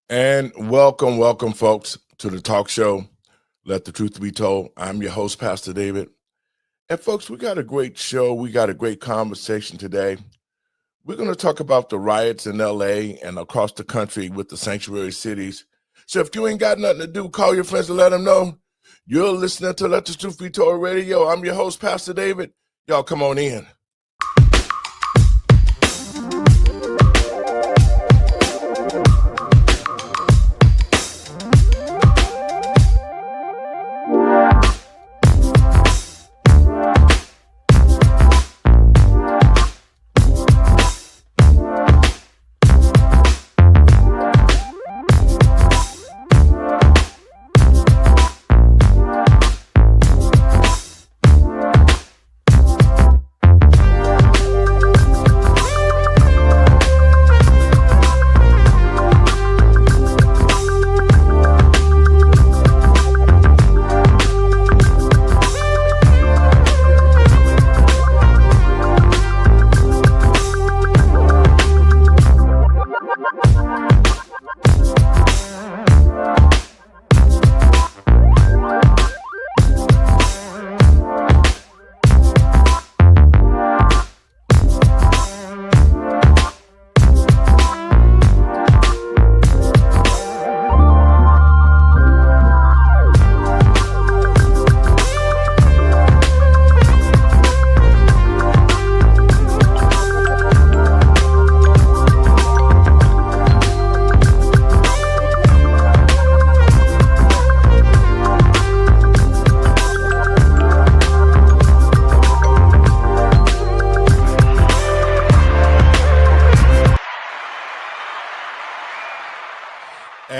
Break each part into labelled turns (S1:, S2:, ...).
S1: And welcome, folks, to the talk show, Let the Truth Be Told. I'm your host, Pastor David. And, folks, we got a great show. We got a great conversation today. We're going to talk about the riots in L.A. and across the country with the sanctuary cities. So if you ain't got nothing to do, call your friends and let them know. You're listening to Let the Truth Be Told Radio. I'm your host, Pastor David. Y'all come on in.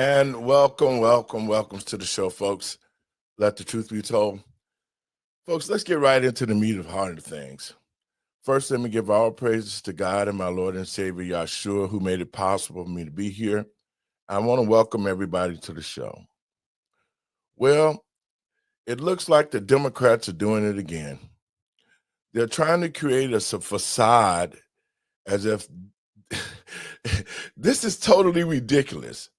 S1: And welcome to the show, folks. Let the truth be told. Folks, let's get right into the meat of heart of things. First, let me give all praises to God and my Lord and Savior, Yahshua, who made it possible for me to be here. I want to welcome everybody to the show. Well, it looks like the Democrats are doing it again. They're trying to create a facade as if this is totally ridiculous.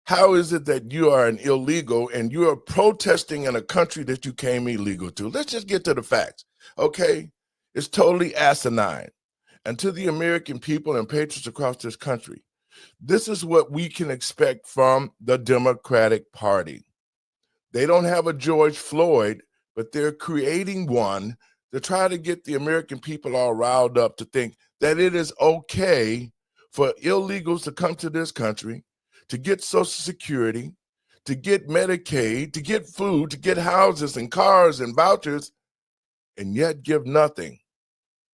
S1: How is it that you are an illegal and you are protesting in a country that you came illegal to? Let's just get to the facts, okay? It's totally asinine. And to the American people and patriots across this country, this is what we can expect from the Democratic Party. They don't have a George Floyd, but they're creating one to try to get the American people all riled up to think that it is okay for illegals to come to this country, to get Social Security, to get Medicaid, to get food, to get houses and cars and vouchers, and yet give nothing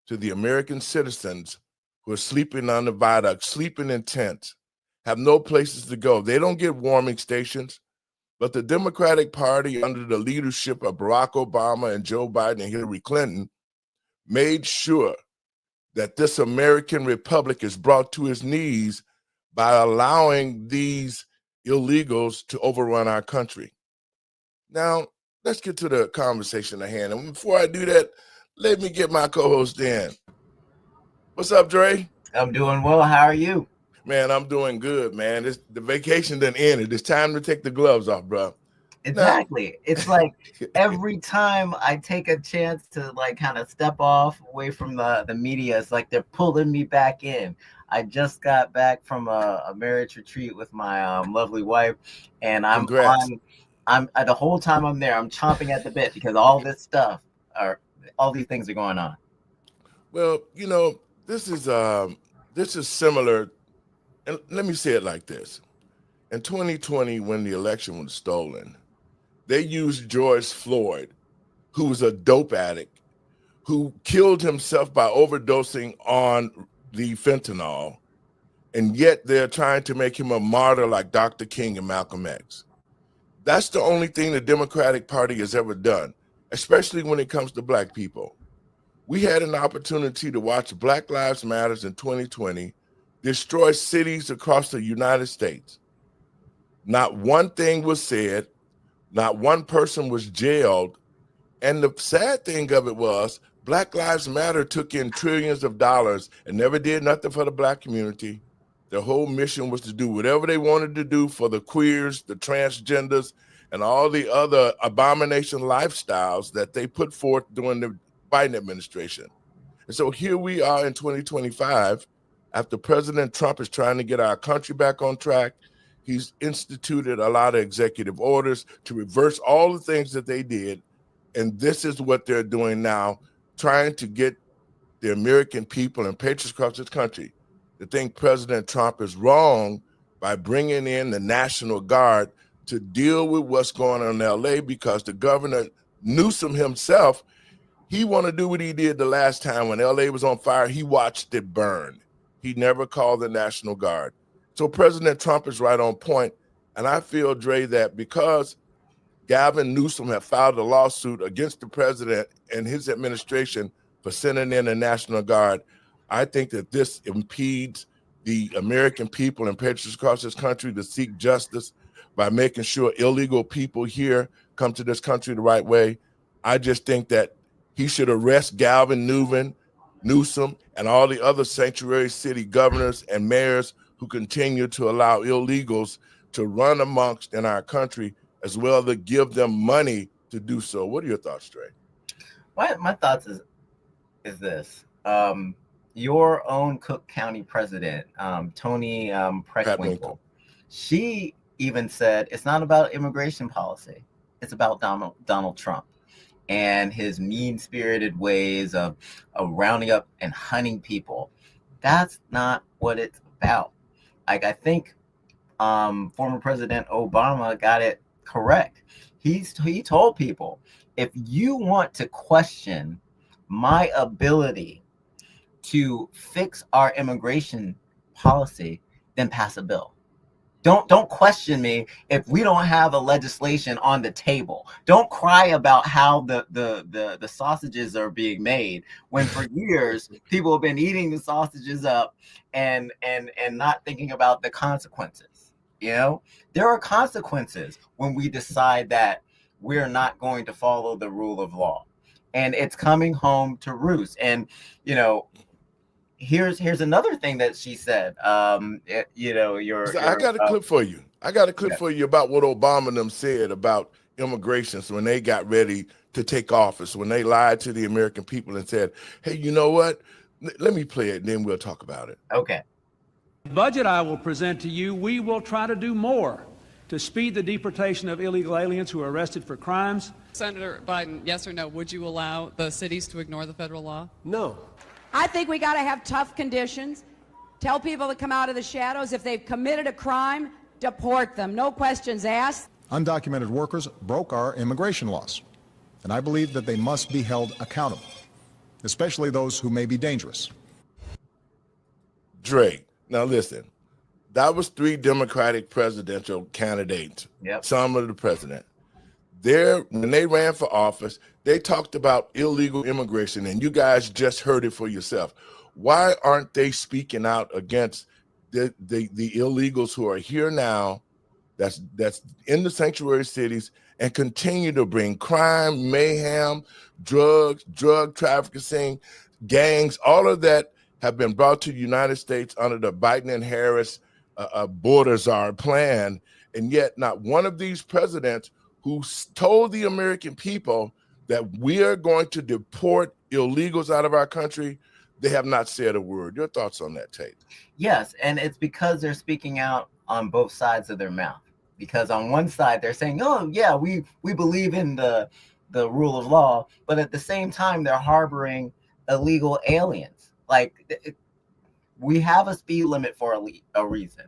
S1: to the American citizens who are sleeping on the viaduct, sleeping in tents, have no places to go. They don't get warming stations, but the Democratic Party, under the leadership of Barack Obama and Joe Biden and Hillary Clinton, made sure that this American republic is brought to its knees by allowing these illegals to overrun our country. Now, let's get to the conversation at hand. And before I do that, let me get my co-host in. What's up, Dre?
S2: I'm doing well. How are you?
S1: Man, I'm doing good, man. The vacation done ended. It's time to take the gloves off, bro.
S2: Exactly. It's like every time I take a chance to like kind of step off away from the media, it's like they're pulling me back in. I just got back from a marriage retreat with my lovely wife, and I'm the whole time I'm there, I'm chomping at the bit because all these things are going on.
S1: Well, you know, this is similar, and let me say it like this. In 2020, when the election was stolen, they used George Floyd, who was a dope addict, who killed himself by overdosing on the fentanyl, and yet they're trying to make him a martyr like Dr. King and Malcolm X. That's the only thing the Democratic Party has ever done, especially when it comes to Black people. We had an opportunity to watch Black Lives Matter in 2020 destroy cities across the United States. Not one thing was said, not one person was jailed, and the sad thing of it was Black Lives Matter took in trillions of dollars and never did nothing for the Black community. Their whole mission was to do whatever they wanted to do for the queers, the transgenders, and all the other abomination lifestyles that they put forth during the Biden administration. And so here we are in 2025, after President Trump is trying to get our country back on track. He's instituted a lot of executive orders to reverse all the things that they did. And this is what they're doing now, trying to get the American people and patriots across this country to think President Trump is wrong by bringing in the National Guard to deal with what's going on in LA, because the governor Newsom himself, he want to do what he did the last time when LA was on fire. He watched it burn. He never called the National Guard. So President Trump is right on point. And I feel, Dre, that because Gavin Newsom have filed a lawsuit against the president and his administration for sending in the National Guard, I think that this impedes the American people and patriots across this country to seek justice by making sure illegal people here come to this country the right way. I just think that he should arrest Gavin Newsom and all the other sanctuary city governors and mayors who continue to allow illegals to run amongst in our country, as well as give them money to do so. What are your thoughts, Dre?
S2: My thoughts is this. Your own Cook County president, Toni Preckwinkle, she even said it's not about immigration policy. It's about Donald Trump and his mean-spirited ways of rounding up and hunting people. That's not what it's about. Like, I think former President Obama got it correct. He told people, if you want to question my ability to fix our immigration policy, then pass a bill. Don't question me if we don't have a legislation on the table. Don't cry about how the sausages are being made, when for years people have been eating the sausages up and not thinking about the consequences. You know, there are consequences when we decide that we're not going to follow the rule of law, and it's coming home to roost. And you know, here's another thing that she said. I
S1: got a clip for you. I got a clip for you about what Obama and them said about immigration when they got ready to take office, when they lied to the American people and said, hey, you know what? Let me play it, and then we'll talk about it.
S2: Okay.
S3: The budget I will present to you, we will try to do more to speed the deportation of illegal aliens who are arrested for crimes.
S4: Senator Biden, yes or no, would you allow the cities to ignore the federal law?
S3: No.
S5: I think we got to have tough conditions. Tell people to come out of the shadows. If they've committed a crime, deport them. No questions asked.
S6: Undocumented workers broke our immigration laws, and I believe that they must be held accountable, especially those who may be dangerous.
S1: Dre, now listen, that was 3 Democratic presidential candidates, some of the president. When they ran for office, they talked about illegal immigration, and you guys just heard it for yourself. Why aren't they speaking out against the illegals who are here now, that's in the sanctuary cities, and continue to bring crime, mayhem, drugs, drug trafficking, gangs? All of that have been brought to the United States under the Biden and Harris border czar plan, and yet not one of these presidents who told the American people that we are going to deport illegals out of our country, they have not said a word. Your thoughts on that, Tate?
S2: Yes, and it's because they're speaking out on both sides of their mouth. Because on one side, they're saying, oh, yeah, we believe in the rule of law, but at the same time, they're harboring illegal aliens. Like, we have a speed limit for a reason.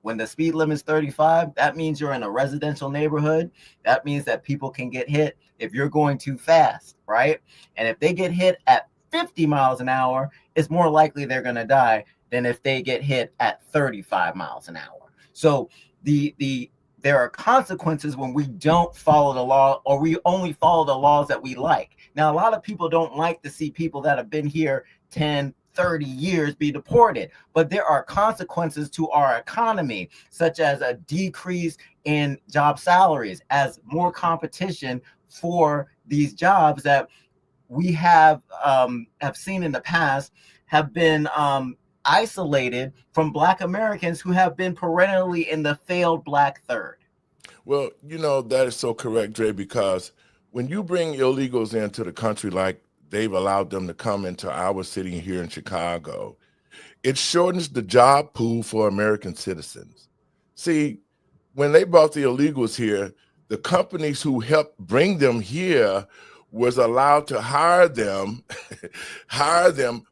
S2: When the speed limit is 35, that means you're in a residential neighborhood. That means that people can get hit if you're going too fast, right? And if they get hit at 50 miles an hour, it's more likely they're going to die than if they get hit at 35 miles an hour. So there are consequences when we don't follow the law, or we only follow the laws that we like. Now, a lot of people don't like to see people that have been here 10, 30 years be deported, but there are consequences to our economy, such as a decrease in job salaries, as more competition for these jobs that we have seen in the past have been isolated from Black Americans who have been perennially in the failed Black third.
S1: Well, that is so correct, Dre, because when you bring illegals into the country like they've allowed them to come into our city here in Chicago, it shortens the job pool for American citizens. See, when they brought the illegals here, the companies who helped bring them here was allowed to hire them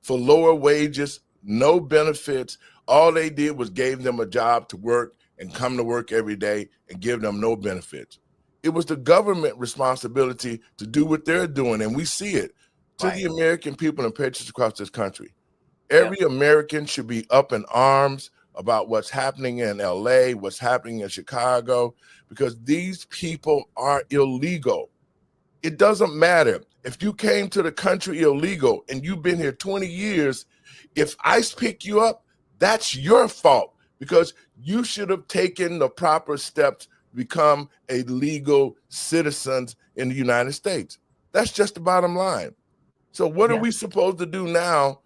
S1: for lower wages, no benefits. All they did was gave them a job to work and come to work every day and give them no benefits. It was the government responsibility to do what they're doing, and we see it. To the American people and patriots across this country, every American should be up in arms about what's happening in LA, what's happening in Chicago, because these people are illegal. It doesn't matter if you came to the country illegal and you've been here 20 years, if ICE pick you up, that's your fault, because you should have taken the proper steps to become a legal citizen in the United States. That's just the bottom line. So what are we supposed to do now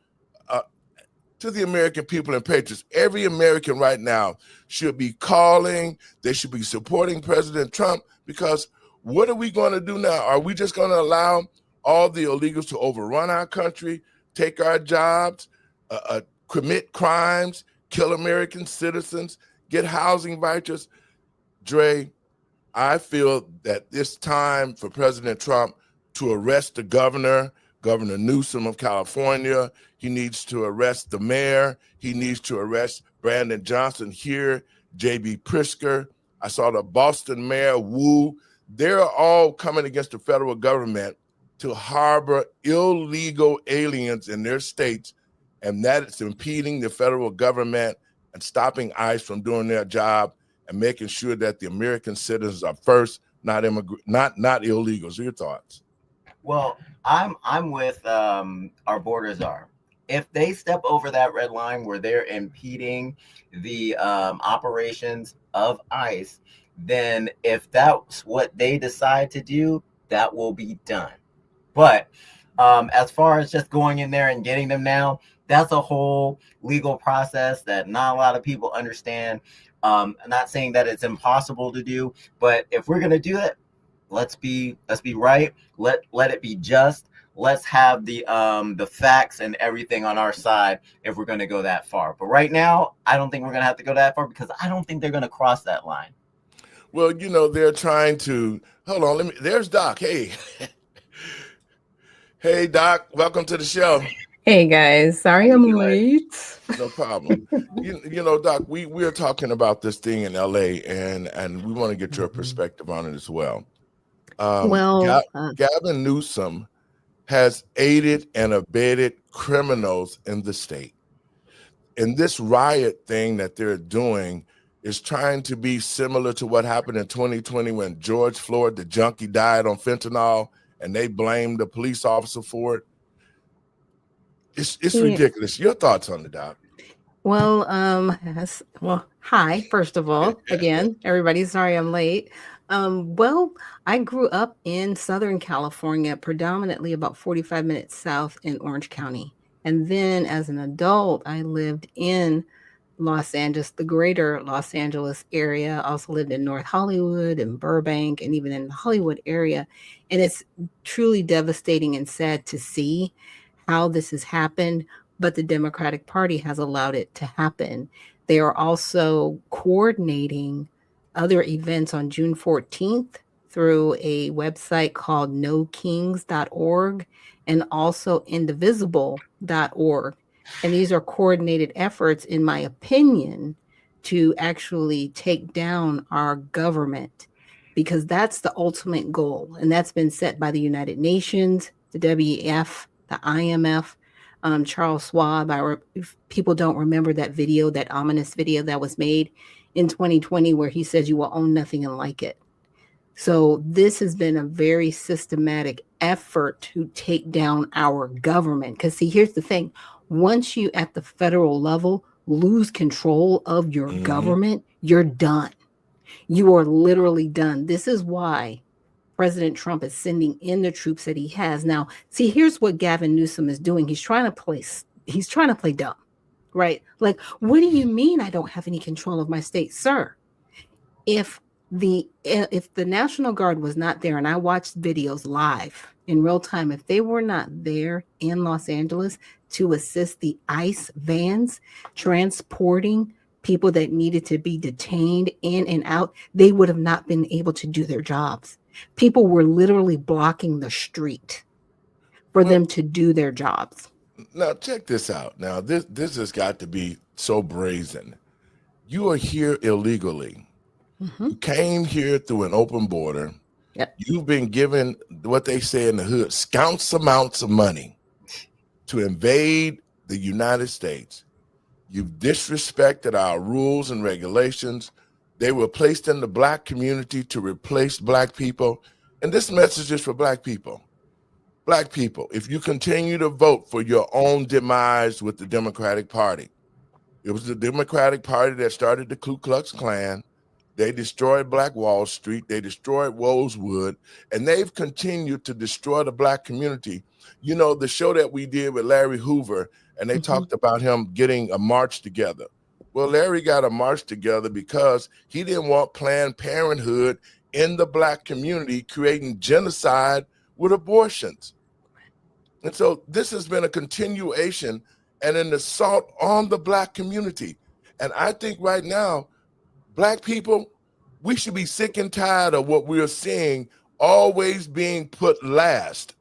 S1: to the American people and patriots? Every American right now should be calling. They should be supporting President Trump, because what are we going to do now? Are we just going to allow all the illegals to overrun our country, take our jobs, commit crimes, kill American citizens, get housing vouchers? Dre, I feel that it's time for President Trump to arrest the Governor Newsom of California. He needs to arrest the mayor. He needs to arrest Brandon Johnson here, J.B. Pritzker. I saw the Boston mayor, Wu. They're all coming against the federal government to harbor illegal aliens in their states, and that is impeding the federal government and stopping ICE from doing their job and making sure that the American citizens are first, not illegals. Your thoughts?
S2: Well, I'm with our borders are. If they step over that red line where they're impeding the operations of ICE, then if that's what they decide to do, that will be done. But as far as just going in there and getting them now, that's a whole legal process that not a lot of people understand. I'm not saying that it's impossible to do, but if we're gonna do it, let's be right. Let it be just. Let's have the facts and everything on our side if we're going to go that far. But right now, I don't think we're going to have to go that far, because I don't think they're going to cross that line.
S1: Well, they're trying to. Hold on, there's Doc. Hey, hey, Doc. Welcome to the show.
S7: Hey guys, sorry I'm late.
S1: No problem. Doc, we're talking about this thing in LA, and we want to get your perspective on it as well. Gavin Newsom has aided and abetted criminals in the state. And this riot thing that they're doing is trying to be similar to what happened in 2020 when George Floyd, the junkie, died on fentanyl, and they blamed the police officer for it. It's ridiculous. Your thoughts on it, Doc?
S7: Well, hi, first of all, again, everybody, sorry I'm late. Well, I grew up in Southern California, predominantly about 45 minutes south in Orange County. And then as an adult, I lived in Los Angeles, the greater Los Angeles area. I also lived in North Hollywood and Burbank and even in the Hollywood area. And it's truly devastating and sad to see how this has happened, but the Democratic Party has allowed it to happen. They are also coordinating other events on June 14th through a website called nokings.org and also indivisible.org. And these are coordinated efforts, in my opinion, to actually take down our government, because that's the ultimate goal. And that's been set by the United Nations, the WEF, the IMF, Charles Schwab. If people don't remember that video, that ominous video that was made in 2020, where he says you will own nothing and like it. So this has been a very systematic effort to take down our government. Because see, here's the thing. Once you at the federal level lose control of your government, you're done. You are literally done. This is why President Trump is sending in the troops that he has. Now, see, here's what Gavin Newsom is doing. He's trying to play dumb. right? Like, what do you mean I don't have any control of my state, sir? If the National Guard was not there, and I watched videos live in real time, if they were not there in Los Angeles to assist the ICE vans transporting people that needed to be detained in and out, they would have not been able to do their jobs. People were literally blocking the street for them to do their jobs.
S1: Now check this out. Now this has got to be so brazen. You are here illegally.
S7: Mm-hmm.
S1: You came here through an open border.
S7: Yep.
S1: You've been given what they say in the hood, scounts amounts of money to invade the United States. You've disrespected our rules and regulations. They were placed in the black community to replace black people. And this message is for black people. Black people, if you continue to vote for your own demise with the Democratic Party, it was the Democratic Party that started the Ku Klux Klan. They destroyed Black Wall Street. They destroyed Rosewood, and they've continued to destroy the black community. You know, the show that we did with Larry Hoover, and they talked about him getting a march together. Well, Larry got a march together because he didn't want Planned Parenthood in the black community creating genocide with abortions. And so this has been a continuation and an assault on the black community. And I think right now, black people, we should be sick and tired of what we're seeing always being put last.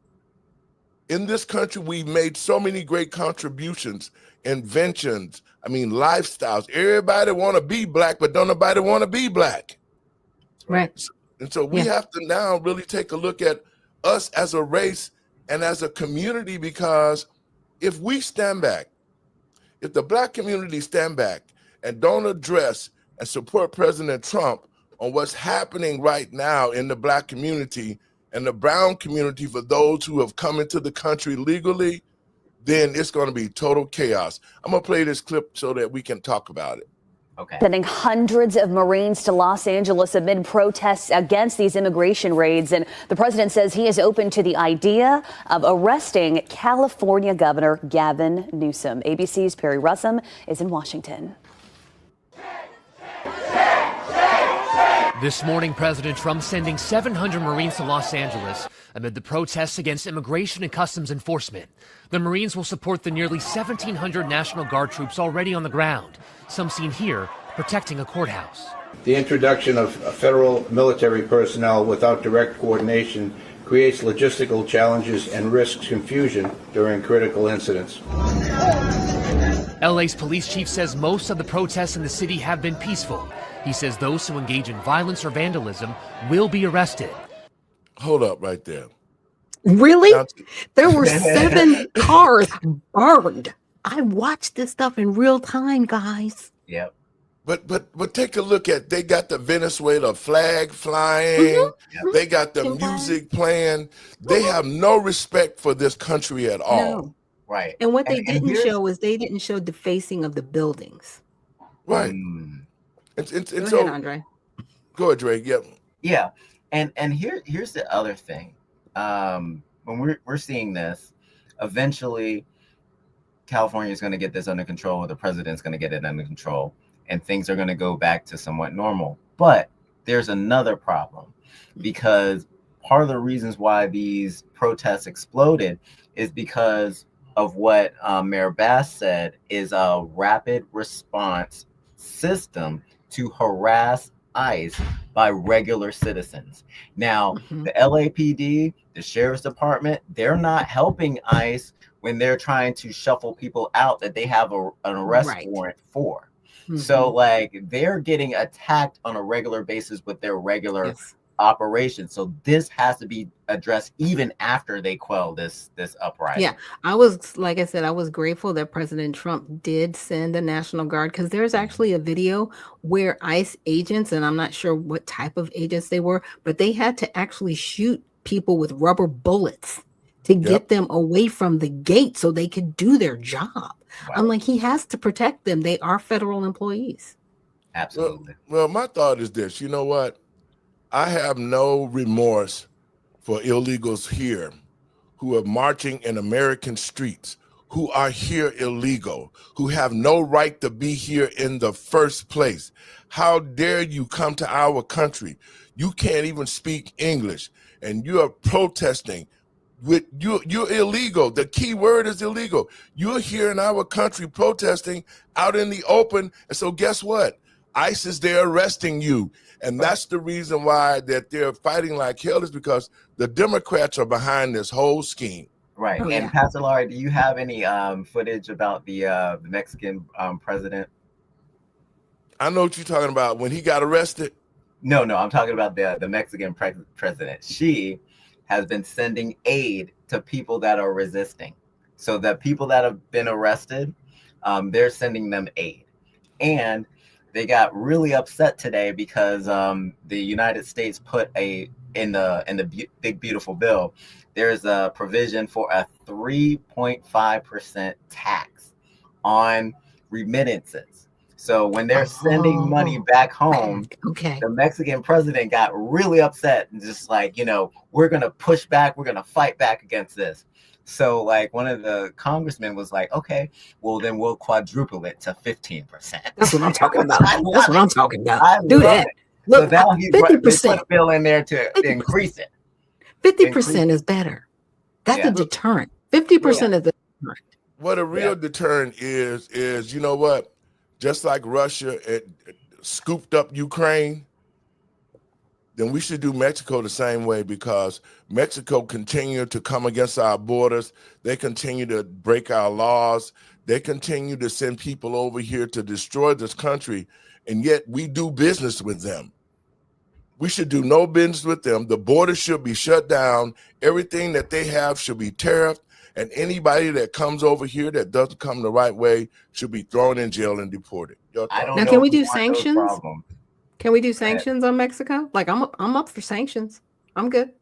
S1: In this country, we've made so many great contributions, inventions, lifestyles. Everybody want to be black, but don't nobody want to be black.
S7: Right.
S1: And so we have to now really take a look at us as a race and as a community, because if we stand back, if the black community stand back and don't address and support President Trump on what's happening right now in the black community and the brown community for those who have come into the country legally, then it's going to be total chaos. I'm going to play this clip so that we can talk about it.
S2: Okay.
S8: Sending hundreds of Marines to Los Angeles amid protests against these immigration raids. And the president says he is open to the idea of arresting California Governor Gavin Newsom. ABC's Perry Russum is in Washington.
S9: This morning, President Trump sending 700 Marines to Los Angeles amid the protests against immigration and customs enforcement. The Marines will support the nearly 1,700 National Guard troops already on the ground, some seen here protecting a courthouse.
S10: The introduction of federal military personnel without direct coordination creates logistical challenges and risks confusion during critical incidents.
S9: LA's police chief says most of the protests in the city have been peaceful. He says those who engage in violence or vandalism will be arrested.
S1: Hold up right there.
S7: Really? There were 7 cars burned. I watched this stuff in real time, guys.
S2: Yep.
S1: But take a look at, they got the Venezuela flag flying. They got the music playing. They have no respect for this country at all.
S7: No.
S2: Right.
S7: And what they didn't show was they didn't show defacing of the buildings.
S1: Right. And
S7: Go
S1: so,
S7: ahead, Andre.
S1: Go ahead, Drake. Yep.
S2: Yeah. And here's the other thing. When we're seeing this, eventually California is going to get this under control, or the president's going to get it under control, and things are going to go back to somewhat normal. But there's another problem, because part of the reasons why these protests exploded is because of what Mayor Bass said is a rapid response system to harass ICE by regular citizens. Now, the LAPD, the Sheriff's Department, they're not helping ICE when they're trying to shuffle people out that they have an arrest warrant for. So, like, they're getting attacked on a regular basis with their regular operation. So this has to be addressed even after they quell this uprising.
S7: Yeah, I was, like I said, I was grateful that President Trump did send the National Guard, because there's actually a video where ICE agents, and I'm not sure what type of agents they were, but they had to actually shoot people with rubber bullets to get them away from the gate so they could do their job. I'm like, he has to protect them. They are federal employees.
S2: Absolutely.
S1: Well, my thought is this. You know what? I have no remorse for illegals here who are marching in American streets, who are here illegal, who have no right to be here in the first place. How dare you come to our country? You can't even speak English, and you are protesting. You're illegal. The key word is illegal. You're here in our country protesting out in the open, and so guess what? ICE is there arresting you, and that's the reason why that they're fighting like hell, is because the Democrats are behind this whole scheme.
S2: Right.
S7: Oh,
S2: And
S7: yeah.
S2: Pastor Laurie, do you have any footage about the Mexican president?
S1: I know what you're talking about. When he got arrested?
S2: No, I'm talking about the Mexican president. She has been sending aid to people that are resisting. So the people that have been arrested, they're sending them aid. And they got really upset today because the United States put in the big beautiful bill, there's a provision for a 3.5% tax on remittances. So when they're sending money back home,
S7: Okay.
S2: the Mexican president got really upset and just like, we're going to push back. We're going to fight back against this. So like one of the congressmen was like, okay, well then we'll quadruple it to 15%.
S7: That's what I'm talking about. That's what I'm talking about.
S2: I
S7: Do
S2: love
S7: that.
S2: it.
S7: Look,
S2: so now they put
S7: 50%.
S2: a bill in there to
S7: 50%.
S2: increase it.
S7: 50% is better. That's a deterrent. 50% is the deterrent.
S1: What a real deterrent is, you know what? Just like Russia scooped up Ukraine, then we should do Mexico the same way, because Mexico continue to come against our borders. They continue to break our laws. They continue to send people over here to destroy this country, and yet we do business with them. We should do no business with them. The border should be shut down. Everything that they have should be tariffed, and anybody that comes over here that doesn't come the right way should be thrown in jail and deported.
S7: Now, can we do sanctions? Can we do sanctions on Mexico? Like, I'm up for sanctions. I'm good.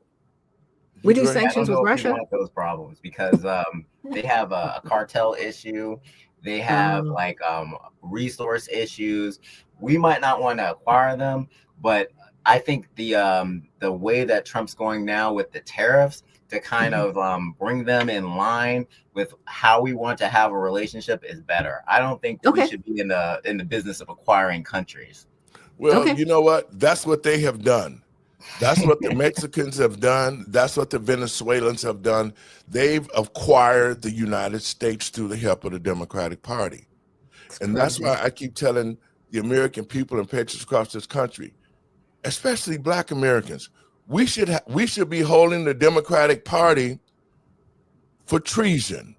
S7: We do sanctions with Russia.
S2: I don't want those problems because they have a cartel issue. They have resource issues. We might not want to acquire them, but I think the way that Trump's going now with the tariffs to kind of bring them in line with how we want to have a relationship is better. I don't think we should be in the business of acquiring countries.
S1: Well, you know what? That's what they have done. That's what the Mexicans have done. That's what the Venezuelans have done. They've acquired the United States through the help of the Democratic Party. And that's why I keep telling the American people and patriots across this country, especially Black Americans, we should be holding the Democratic Party for treason.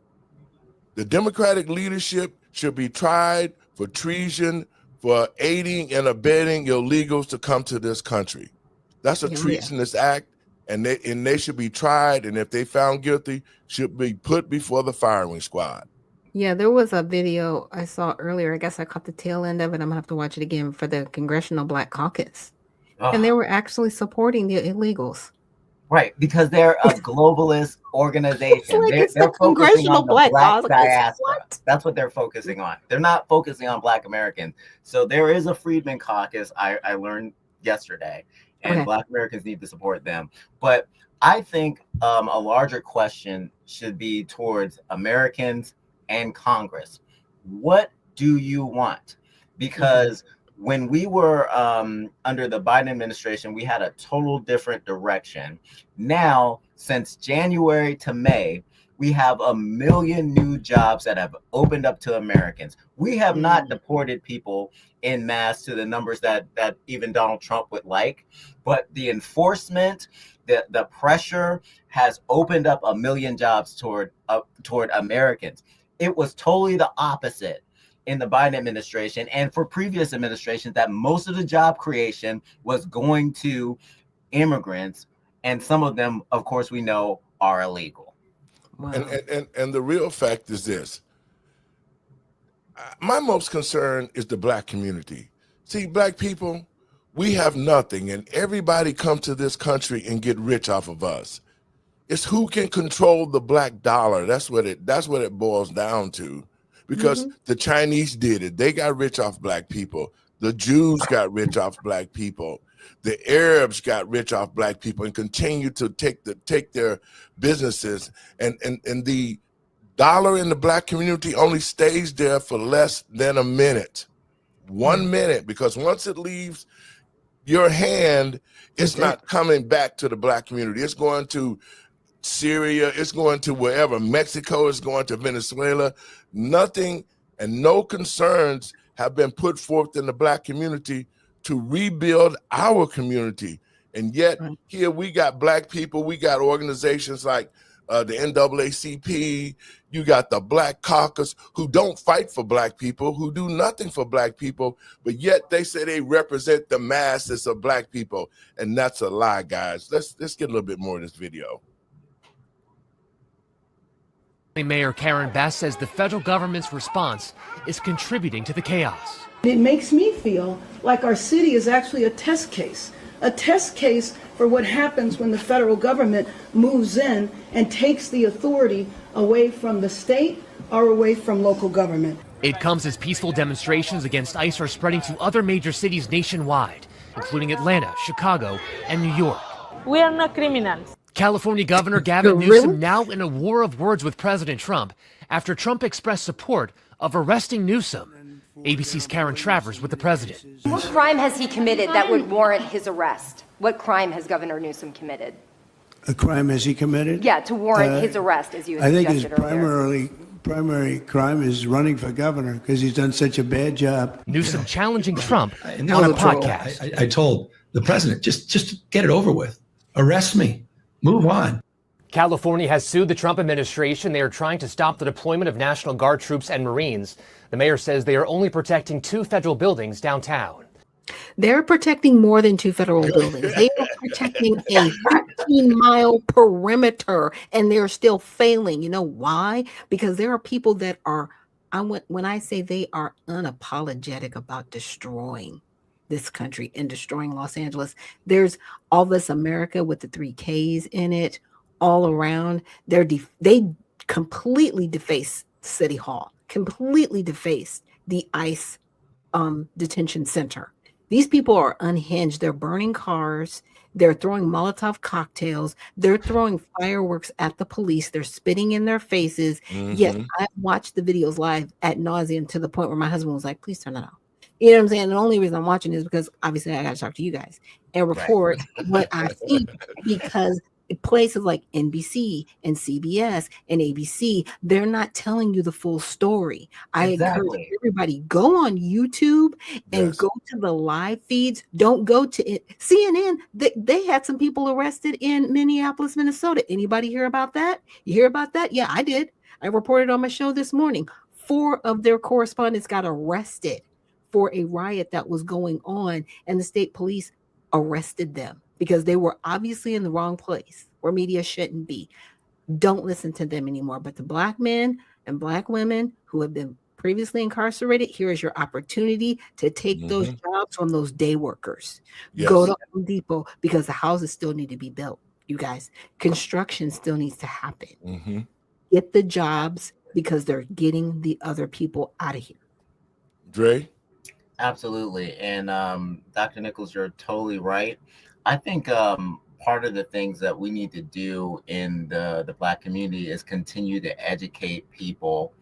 S1: The Democratic leadership should be tried for treason, for aiding and abetting illegals to come to this country. That's a treasonous act, and they should be tried, and if they found guilty, should be put before the firing squad.
S7: Yeah, there was a video I saw earlier. I guess I caught the tail end of it. I'm gonna have to watch it again, for the Congressional Black Caucus. And they were actually supporting the illegals.
S2: Right, because they're a globalist organization.
S7: It's
S2: they're
S7: the Congressional Black Caucus.
S2: diaspora. That's what they're focusing on. They're not focusing on Black Americans. So there is a Freedmen Caucus, I learned yesterday, and Black Americans need to support them. But I think a larger question should be towards Americans and Congress. What do you want? Because when we were under the Biden administration, we had a total different direction. Now, since January to May, we have 1 million new jobs that have opened up to Americans. We have not deported people en masse to the numbers that even Donald Trump would like, but the enforcement, the pressure has opened up 1 million jobs toward Americans. It was totally the opposite in the Biden administration and for previous administrations, that most of the job creation was going to immigrants, and some of them, of course, we know are illegal.
S7: Wow.
S1: And the real fact is this. My most concern is the Black community. See, Black people, we have nothing, and everybody come to this country and get rich off of us. It's who can control the Black dollar. That's what it boils down to. Because the Chinese did it. They got rich off Black people. The Jews got rich off Black people. The Arabs got rich off Black people and continue to take their businesses. And the dollar in the black community only stays there for less than a minute. 1 minute, because once it leaves your hand, it's not coming back to the black community. It's going to Syria, it's going to wherever, Mexico, it's going to Venezuela. Nothing and no concerns have been put forth in the black community to rebuild our community. And yet here we got black people, we got organizations like the NAACP, you got the Black Caucus, who don't fight for black people, who do nothing for black people, but yet they say they represent the masses of black people. And that's a lie, guys. Let's get a little bit more of this video.
S9: Mayor Karen Bass says the federal government's response is contributing to the chaos.
S11: It makes me feel like our city is actually a test case for what happens when the federal government moves in and takes the authority away from the state or away from local government.
S9: It comes as peaceful demonstrations against ICE are spreading to other major cities nationwide, including Atlanta, Chicago, and New York.
S12: We are not criminals.
S9: California Governor Gavin Newsom now in a war of words with President Trump after Trump expressed support of arresting Newsom. ABC's Karen Travers with the president.
S13: What crime has he committed that would warrant his arrest? What crime has Governor Newsom committed?
S14: A crime has he committed?
S13: Yeah, to warrant his arrest, as you had
S14: I think his
S13: earlier.
S14: primary crime is running for governor because he's done such a bad job.
S9: Newsom challenging Trump on a podcast.
S15: I told the president, just get it over with. Arrest me. Move on.
S9: California has sued the Trump administration. They are trying to stop the deployment of National Guard troops and Marines. The mayor says they are only protecting 2 federal buildings downtown.
S7: They're protecting more than 2 federal buildings. They are protecting a 15-mile perimeter, and they're still failing. You know why? Because there are people that are, when I say they are unapologetic about destroying this country and destroying Los Angeles. There's all this America with the 3 Ks in it all around. They completely defaced City Hall, completely defaced the ICE detention center. These people are unhinged. They're burning cars. They're throwing Molotov cocktails. They're throwing fireworks at the police. They're spitting in their faces. Yet I watched the videos live ad nauseum to the point where my husband was like, please turn it off. You know what I'm saying? The only reason I'm watching is because obviously I got to talk to you guys and record what I see, because places like NBC and CBS and ABC, they're not telling you the full story. I encourage everybody, go on YouTube and go to the live feeds. Don't go to it. CNN. They had some people arrested in Minneapolis, Minnesota. Anybody hear about that? You hear about that? Yeah, I did. I reported on my show this morning. 4 of their correspondents got arrested for a riot that was going on, and the state police arrested them because they were obviously in the wrong place where media shouldn't be. Don't listen to them anymore. But the black men and black women who have been previously incarcerated, here is your opportunity to take those jobs from those day workers. Go to Home Depot, because the houses still need to be built. You guys, construction still needs to happen. Get the jobs, because they're getting the other people out of here.
S1: Dre?
S2: Absolutely. And Dr. Nichols, you're totally right. I think part of the things that we need to do in the Black community is continue to educate people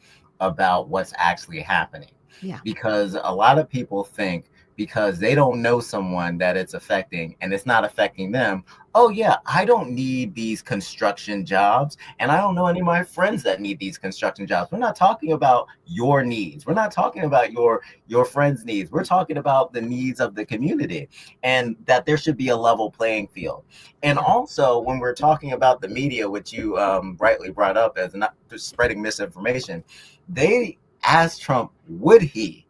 S2: about what's actually happening.
S7: Yeah.
S2: Because a lot of people think because they don't know someone that it's affecting and it's not affecting them, oh yeah, I don't need these construction jobs, and I don't know any of my friends that need these construction jobs. We're not talking about your needs. We're not talking about your friends' needs. We're talking about the needs of the community, and that there should be a level playing field. And also, when we're talking about the media, which you rightly brought up as not just spreading misinformation, they asked Trump, would he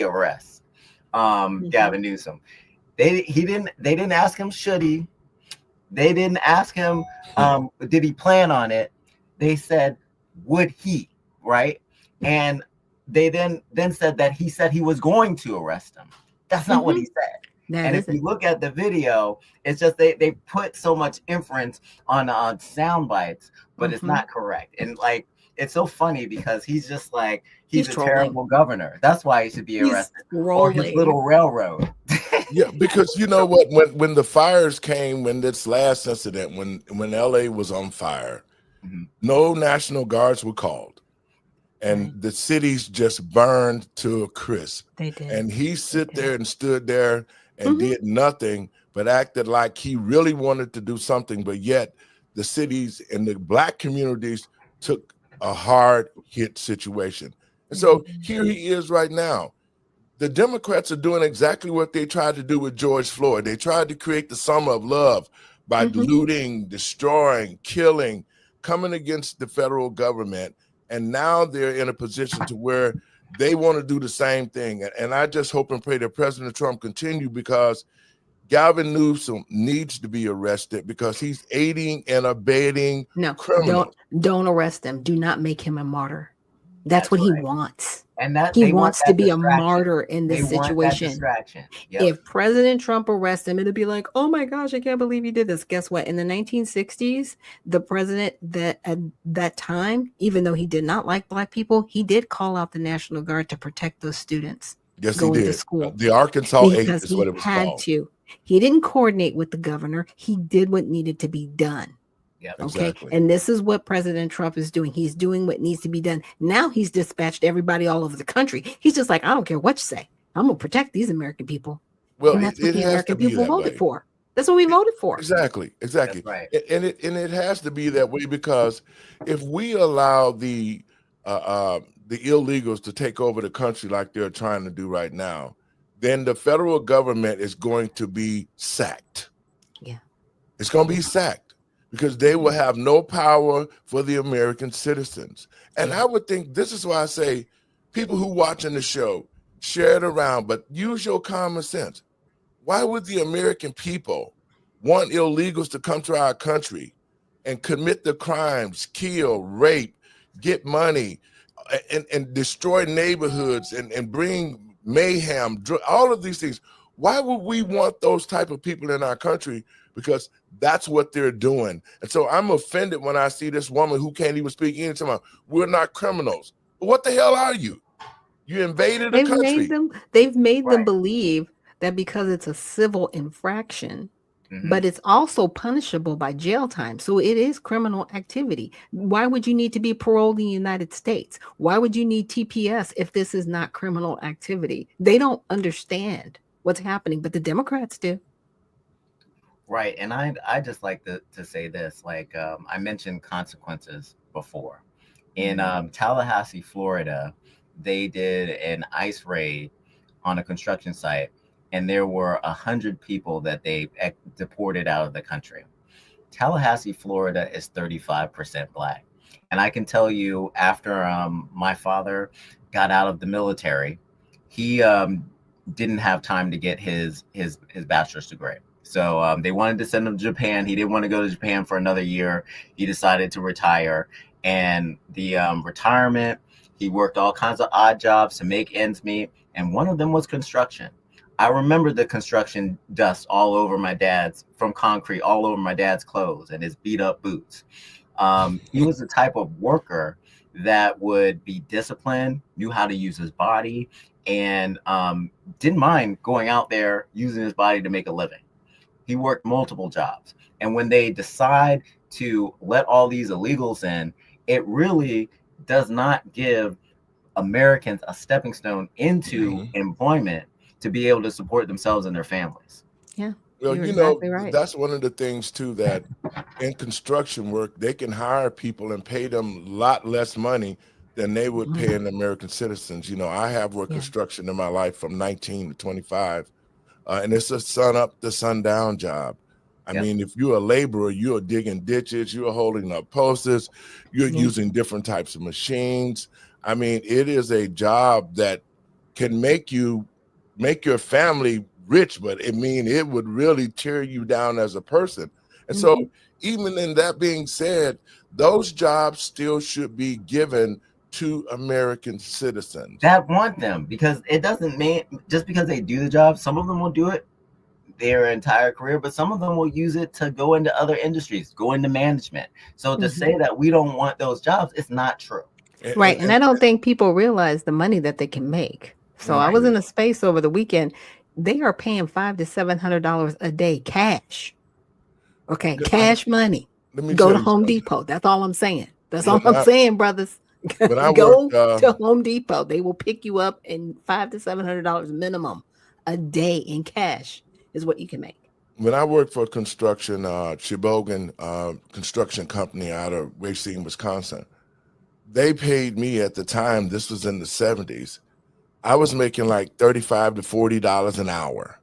S2: arrest Gavin Newsom? They didn't ask him should he. They didn't ask him did he plan on it. They said would he, right? And they then said that he said he was going to arrest him. That's not what he said. And if you look at the video, it's just they put so much inference on sound bites, but it's not correct. And like, it's so funny because he's just like, he's a terrible governor. That's why he should be arrested. Or his little railroad.
S1: Yeah, because you know what, when the fires came, when this last incident, when LA was on fire, No National Guards were called. And the cities just burned to a crisp.
S7: They did.
S1: And he there and stood there and did nothing, but acted like he really wanted to do something. But yet the cities and the Black communities took a hard hit situation. And so here he is right now. The Democrats are doing exactly what they tried to do with George Floyd. They tried to create the summer of love by looting, destroying, killing, coming against the federal government. And now they're in a position to where they want to do the same thing. And I just hope and pray that President Trump continue, because Gavin Newsom needs to be arrested because he's aiding and abetting criminals.
S7: Don't arrest him. Do not make him a martyr. That's what he wants.
S2: And that
S7: he wants to be a martyr in this situation.
S2: Yep.
S7: If President Trump arrests him, it'll be like, oh my gosh, I can't believe you did this. Guess what? In the 1960s, the president that at that time, even though he did not like Black people, he did call out the National Guard to protect those students going to school.
S1: The Arkansas 8
S7: because
S1: is what it was called.
S7: He didn't coordinate with the governor. He did what needed to be done.
S2: Yep.
S7: Okay.
S1: Exactly.
S7: And this is what President Trump is doing. He's doing what needs to be done. Now he's dispatched everybody all over the country. He's just like, I don't care what you say. I'm going to protect these American people.
S1: Well,
S7: and that's what the American people voted
S1: way.
S7: for. That's what we voted for.
S1: Exactly.
S2: That's right.
S1: And it has to be that way, because if we allow the illegals to take over the country like they're trying to do right now, then the federal government is going to be sacked.
S7: Yeah.
S1: It's going to be sacked, because they will have no power for the American citizens. And I would think, this is why I say, people who watching the show, share it around, but use your common sense. Why would the American people want illegals to come to our country and commit the crimes, kill, rape, get money, and destroy neighborhoods and bring mayhem, all of these things? Why would we want those type of people in our country? Because that's what they're doing. And so I'm offended when I see this woman who can't even speak English. We're not criminals. What the hell are you? You invaded a country.
S7: They've made them believe that because it's a civil infraction, but it's also punishable by jail time. So it is criminal activity. Why would you need to be paroled in the United States? Why would you need TPS if this is not criminal activity? They don't understand what's happening, but the Democrats do.
S2: Right. And I just like to say this, like I mentioned consequences before. In Tallahassee, Florida, they did an ICE raid on a construction site, and there were 100 people that they deported out of the country. Tallahassee, Florida is 35% Black. And I can tell you, after my father got out of the military, he didn't have time to get his bachelor's degree. So they wanted to send him to Japan. He didn't want to go to Japan for another year. He decided to retire. And the retirement, he worked all kinds of odd jobs to make ends meet. And one of them was construction. I remember the construction dust all over from concrete, all over my dad's clothes and his beat up boots. He was the type of worker that would be disciplined, knew how to use his body, and didn't mind going out there using his body to make a living. He worked multiple jobs. And when they decide to let all these illegals in, it really does not give Americans a stepping stone into employment to be able to support themselves and their families.
S7: Yeah.
S1: Well,
S7: you're
S1: you know,
S7: exactly right.
S1: That's one of the things too, that in construction work, they can hire people and pay them a lot less money than they would pay an American citizens. You know, I have worked construction in my life from 19 to 25. And it's a sun up to sundown job. I mean, if you're a laborer, you're digging ditches, you're holding up posters, you're using different types of machines. I mean, it is a job that can make your family rich, but it would really tear you down as a person. And so even in that being said, those jobs still should be given to American citizens
S2: that want them, because it doesn't mean just because they do the job, some of them will do it their entire career, but some of them will use it to go into other industries, go into management. So to say that we don't want those jobs, it's not true.
S7: Right. And I don't think people realize the money that they can make. So I was in a space over the weekend. They are paying $500 to $700 a day cash. Okay. Cash money.
S1: let me
S7: Go
S1: tell
S7: to
S1: you
S7: Home
S1: something.
S7: Depot. That's all I'm saying. That's all
S1: When
S7: I'm
S1: I,
S7: saying, brothers.
S1: when I
S7: Go
S1: worked,
S7: to Home Depot. They will pick you up in $500 to $700 minimum a day in cash is what you can make.
S1: when I worked for construction, Shebogan construction company out of Racine, Wisconsin, they paid me at the time, this was in the 70s, I was making like $35 to $40 an hour.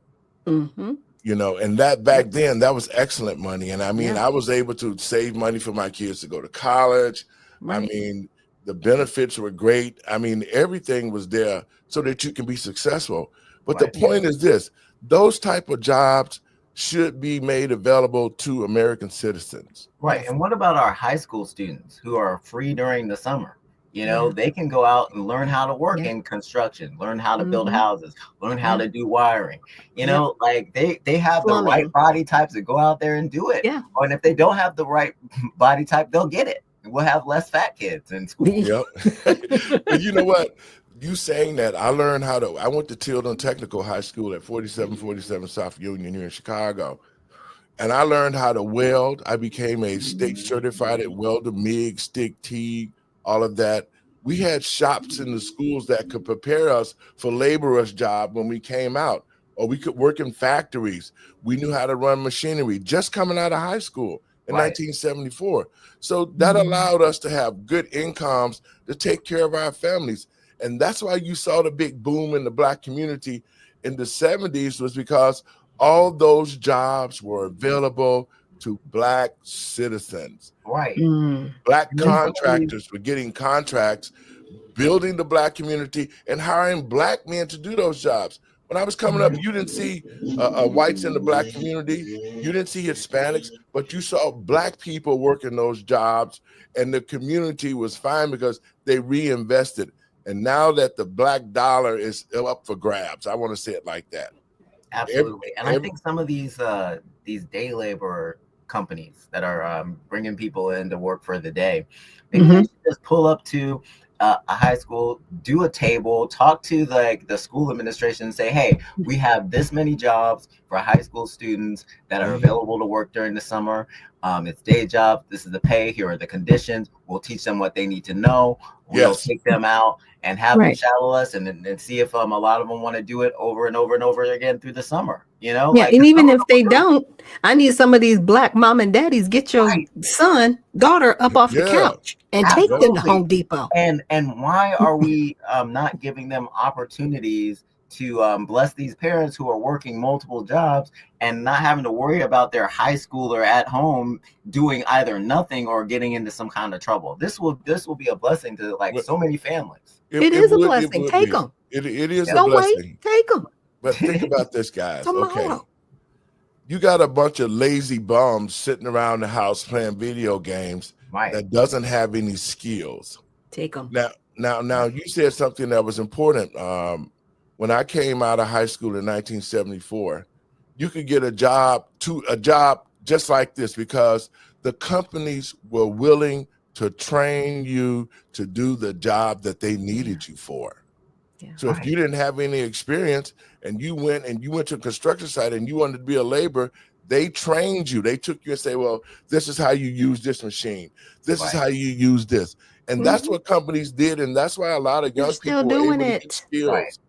S7: Mm-hmm.
S1: You know, and that back then, that was excellent money. And I mean,
S7: Yeah.
S1: I was able to save money for my kids to go to college. I
S7: Right.
S1: mean, the benefits were great. I mean, everything was there so that you can be successful. But the point is this, those type of jobs should be made available to American citizens.
S2: Right. And what about our high school students who are free during the summer? You know,
S7: Yeah.
S2: they can go out and learn how to work
S7: Yeah.
S2: in construction, learn how to build
S7: Mhm.
S2: houses, learn how
S7: Yeah.
S2: to do wiring. You
S7: Yep.
S2: know, like they have the right
S7: Plumbing.
S2: body types to go out there and do it.
S7: Yeah.
S2: And if they don't have the right body type, they'll get it. And we'll have less fat kids in school.
S1: Yep. But you know what? You saying that, I went to Tilden Technical High School at 4747 South Union here in Chicago. And I learned how to weld. I became a state certified at welder, MIG, stick, TIG, all of that. We had shops in the schools that could prepare us for laborers' job when we came out, or we could work in factories. We knew how to run machinery just coming out of high school in 1974. So that allowed us to have good incomes to take care of our families. And that's why you saw the big boom in the Black community in the 70s, was because all those jobs were available to Black citizens.
S2: Right.
S1: Black
S2: And then some of
S1: contractors were getting contracts, building the Black community and hiring Black men to do those jobs. When I was coming up, you didn't see whites in the Black community. You didn't see Hispanics, but you saw Black people working those jobs, and the community was fine because they reinvested. And now that the Black dollar is up for grabs, I want to say it like that.
S2: Absolutely. And I think some of these day labor companies that are bringing people in to work for the day, maybe they should just pull up to a high school, do a table, talk to the school administration and say, hey, we have this many jobs for high school students that are available to work during the summer. It's day jobs. This is the pay. Here are the conditions. We'll teach them what they need to know. We'll take them out and have them shadow us and see if a lot of them want to do it over and over and over again through the summer. You know,
S7: Yeah, and even if they don't, I need some of these Black mom and daddies, get your son, daughter up off the couch and take them to Home Depot.
S2: And why are we not giving them opportunities to bless these parents who are working multiple jobs and not having to worry about their high schooler at home doing either nothing or getting into some kind of trouble? This will be a blessing to so many families.
S7: It is a blessing. Take them.
S1: It is a
S7: Don't
S1: blessing.
S7: wait. Take them.
S1: But think about this, guys. Okay.
S7: Tomorrow.
S1: You got a bunch of lazy bums sitting around the house playing video games that doesn't have any skills.
S7: Take them.
S1: Now you said something that was important. When I came out of high school in 1974, you could get a job just like this because the companies were willing to train you to do the job that they needed you for.
S7: Yeah.
S1: So if you didn't have any experience and you went to a construction site and you wanted to be a laborer, they trained you. They took you and say, well, this is how you use this machine. This is how you use this. And that's what companies did. And that's why a lot of young people were able to get skills.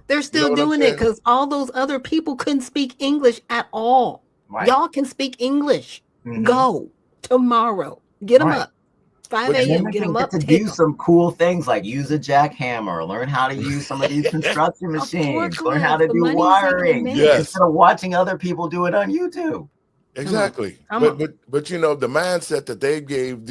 S7: They're still doing it because all those other people couldn't speak English at all. Y'all can speak English. Go tomorrow. Get them up. 5 a.m. Get them up.
S2: To do some cool things like use a jackhammer, learn how to use some of these construction machines, learn how to do wiring instead of watching other people do it on YouTube.
S1: Exactly. But you know, the mindset that they gave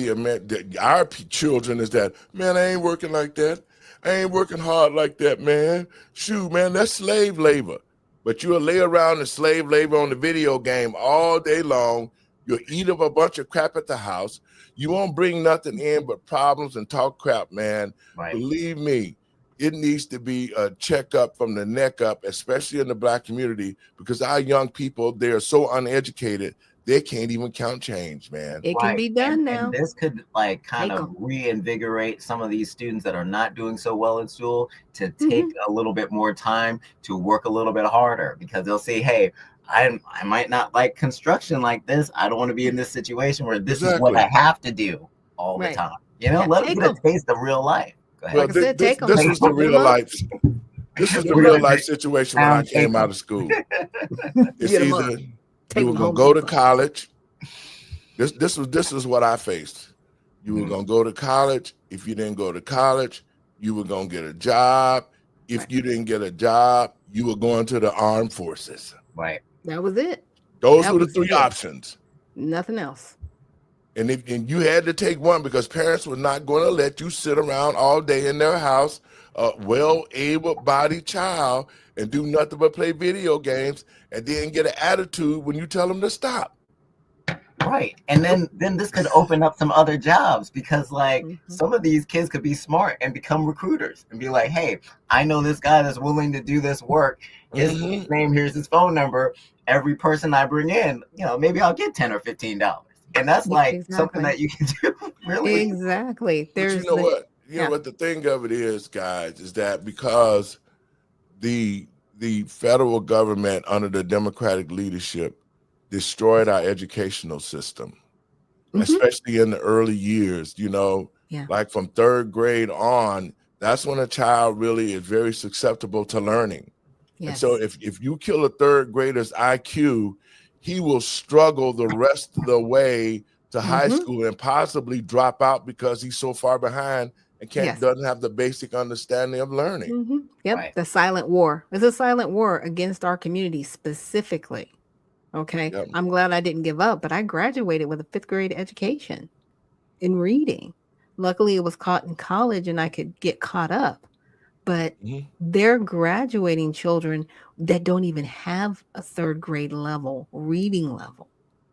S1: our children is that, man, I ain't working like that. I ain't working hard like that, man. Shoot, man, that's slave labor. But you'll lay around in slave labor on the video game all day long. You'll eat up a bunch of crap at the house. You won't bring nothing in but problems and talk crap, man. Believe me, it needs to be a checkup from the neck up, especially in the Black community, because our young people, they are so uneducated, they can't even count change, man.
S7: It can be done now.
S2: And this could kind of reinvigorate some of these students that are not doing so well in school to take a little bit more time to work a little bit harder because they'll say, hey, I might not like construction like this. I don't want to be in this situation where this is what
S1: Exactly.
S2: I have to do all the
S7: Right.
S2: time. You know,
S7: Yeah,
S2: let them
S7: take
S2: get a
S7: 'em.
S2: taste of real life. Go ahead.
S1: Well,
S7: Like I said, take 'em.
S1: this was the
S7: Get 'em
S1: real
S7: up.
S1: life. This is the
S2: Get
S1: real
S2: 'em.
S1: life situation when I
S2: Pound
S1: came
S2: cake
S1: out
S2: 'em.
S1: of school. It's
S7: Get 'em up.
S1: either
S7: Take
S1: you were
S7: 'em
S1: gonna
S7: home
S1: go to
S7: Depot.
S1: college. This is what I faced. You were gonna go to college. If you didn't go to college, you were gonna get a job. If you didn't get a job, you were going to the armed forces.
S2: Right.
S7: That was it.
S1: Those
S7: That
S1: were the
S7: was
S1: three
S7: it.
S1: options.
S7: Nothing else.
S1: And you had to take one because parents were not going to let you sit around all day in their house, a well-able-bodied child, and do nothing but play video games and then get an attitude when you tell them to stop.
S2: Right. And then this could open up some other jobs because like
S7: Mm-hmm.
S2: some of these kids could be smart and become recruiters and be like, hey, I know this guy that's willing to do this work. Here's his name, here's his phone number. Every person I bring in, you know, maybe I'll get $10 or $15. And that's like something that you can do really.
S7: Exactly.
S1: But
S7: There's
S1: you know what? You know what the thing of it is, guys, is that because the federal government under the Democratic leadership destroyed our educational system, especially in the early years, you know, like from 3rd grade on, that's when a child really is very susceptible to learning. And so if you kill a 3rd grader's IQ, he will struggle the rest of the way to high school and possibly drop out because he's so far behind and doesn't have the basic understanding of learning.
S7: Yep.
S2: Right.
S7: The silent war. It's a silent war against our community specifically. Okay.
S1: Yep.
S7: I'm glad I didn't give up, but I graduated with a 5th grade education in reading. Luckily, it was caught in college and I could get caught up. But they're graduating children that don't even have a 3rd grade level reading level,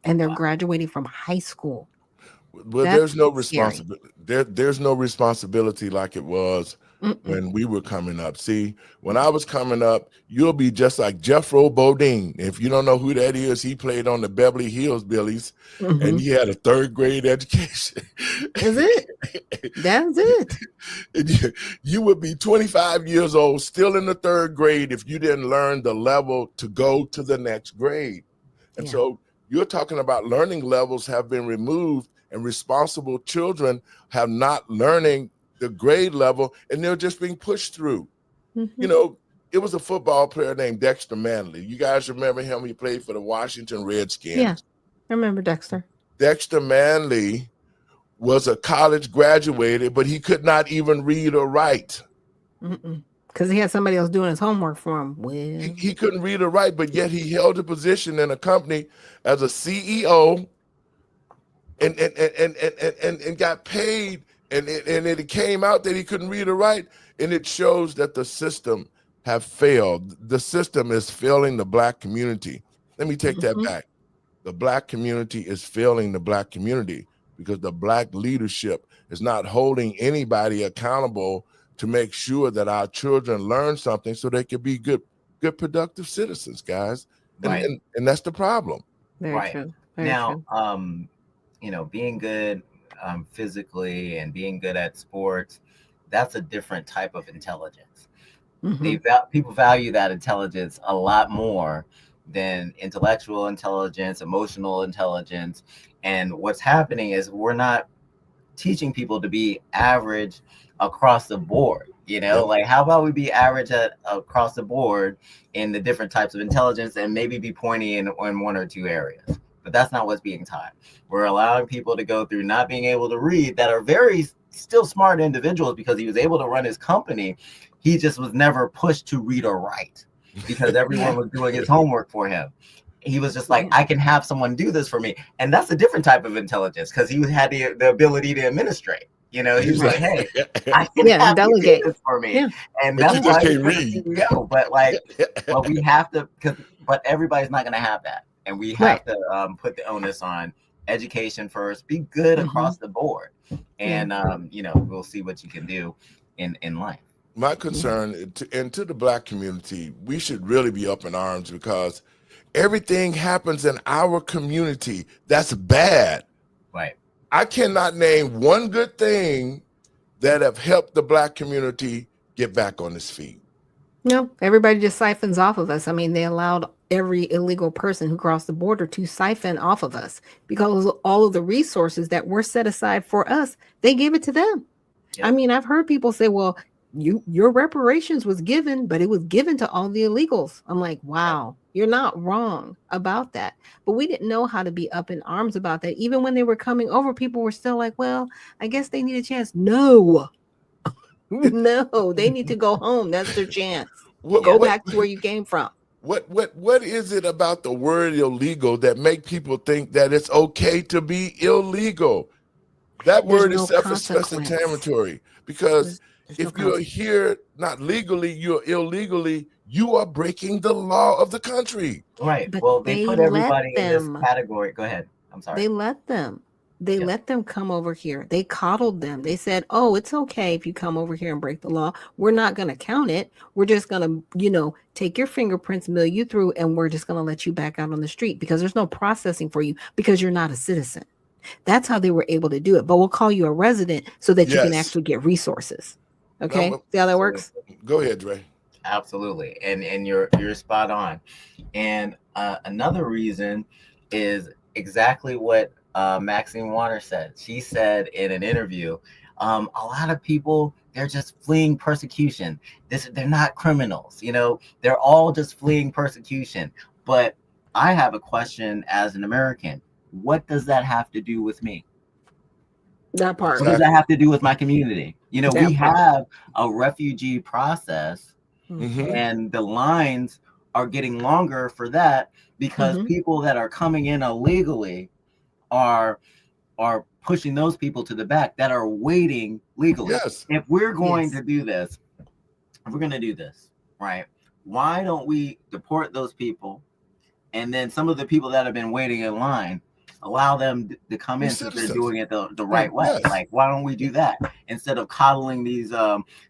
S7: and they're graduating from high school.
S1: Well, there's no responsibility. There's no responsibility like it was when we were coming up. See, when I was coming up, you'll be just like Jethro Bodine. If you don't know who that is, he played on the Beverly Hills Billies, and he had a 3rd grade education.
S7: Is it? That's it.
S1: And you would be 25 years old, still in the 3rd grade, if you didn't learn the level to go to the next grade. And so you're talking about learning levels have been removed, and responsible children have not learning the grade level, and they're just being pushed through. You know, it was a football player named Dexter Manley. You guys remember him? He played for the Washington Redskins.
S7: Yeah, I remember Dexter.
S1: Dexter Manley was a college graduated, but he could not even read or write.
S7: Because he had somebody else doing his homework for him. Well,
S1: he couldn't read or write, but yet he held a position in a company as a CEO and got paid, and it came out that he couldn't read or write, and it shows that the system have failed. The system is failing the Black community. Let me take that back. The Black community is failing the Black community because the Black leadership is not holding anybody accountable to make sure that our children learn something so they can be good productive citizens, guys. And that's the problem.
S7: Very true. Very
S2: now,
S7: true.
S2: You know, being good physically and being good at sports, that's a different type of intelligence. People value that intelligence a lot more than intellectual intelligence, emotional intelligence. And what's happening is we're not teaching people to be average across the board. You know, like how about we be average across the board in the different types of intelligence and maybe be pointy in one or two areas. But that's not what's being taught. We're allowing people to go through not being able to read that are very still smart individuals because he was able to run his company. He just was never pushed to read or write because everyone was doing his homework for him. He was just like, I can have someone do this for me. And that's a different type of intelligence because he had the ability to administrate. You know, he was like, hey, I can have you do this for me. And
S1: But
S2: that's
S1: you just
S2: why
S1: can't
S2: he's
S1: read.
S2: CEO. But like, well, we have to, but everybody's not going to have that. And we have to put the onus on education first, be good across the board. And, you know, we'll see what you can do in life.
S1: My concern to the Black community, we should really be up in arms because everything happens in our community that's bad.
S2: Right.
S1: I cannot name one good thing that have helped the Black community get back on its feet.
S7: No, everybody just siphons off of us. I mean, they allowed every illegal person who crossed the border to siphon off of us, because all of the resources that were set aside for us, they gave it to them.
S2: Yeah.
S7: I mean, I've heard people say, well, your reparations was given, but it was given to all the illegals. I'm like, wow, you're not wrong about that. But we didn't know how to be up in arms about that. Even when they were coming over, people were still like, well, I guess they need a chance. No, no, they need to go home. That's their chance. Go back to where you came from.
S1: What is it about the word illegal that make people think that it's okay to be illegal? That word is self-explanatory, because if you're here not legally, you're illegally, you are breaking the law of the country.
S2: Right.
S7: But
S2: Well, they put everybody in this
S7: them.
S2: category. Go ahead. I'm sorry.
S7: They let them. They let them come over here. They coddled them. They said, oh, it's okay if you come over here and break the law. We're not going to count it. We're just going to, take your fingerprints, mill you through, and we're just going to let you back out on the street because there's no processing for you because you're not a citizen. That's how they were able to do it. But we'll call you a resident so that you can actually get resources. Okay? See how that works?
S1: Go ahead, Dre.
S2: Absolutely. And you're spot on. And another reason is exactly what Maxine Waters said. She said in an interview, a lot of people, they're just fleeing persecution. They're not criminals, they're all just fleeing persecution. But I have a question as an American. What does that have to do with me?
S7: That part.
S2: What does that have to do with my community? We have a refugee process, and the lines are getting longer for that because people that are coming in illegally are pushing those people to the back that are waiting legally.
S1: Yes.
S2: If we're going to do this, right, why don't we deport those people, and then some of the people that have been waiting in line, allow them to come in since they're doing it the right way?
S1: Yes.
S2: Like, why don't we do that instead of coddling these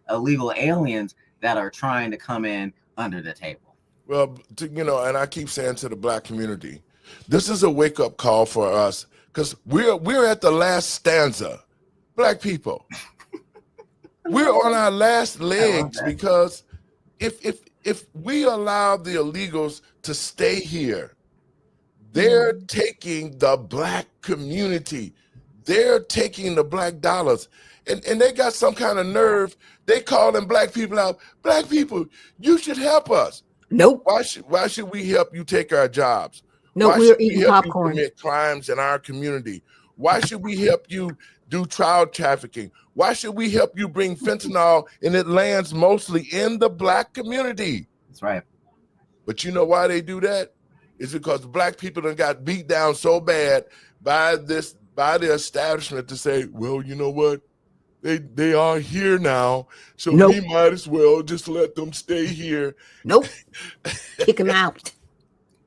S2: illegal aliens that are trying to come in under the table?
S1: Well, and I keep saying to the Black community, this is a wake-up call for us, because we're at the last stanza. Black people, we're on our last legs, because if we allow the illegals to stay here, they're taking the Black community, they're taking the Black dollars, and they got some kind of nerve. They calling Black people out. Black people, you should help us.
S7: Nope.
S1: Why should we help you take our jobs?
S7: No, we're eating popcorn.
S1: Commit crimes in our community? Why should we help you do child trafficking? Why should we help you bring fentanyl, and it lands mostly in the Black community?
S2: That's right.
S1: But you know why they do that? It's because Black people done got beat down so bad by the establishment to say, well, you know what? They are here now, so we might as well just let them stay here.
S7: Nope. Kick them out.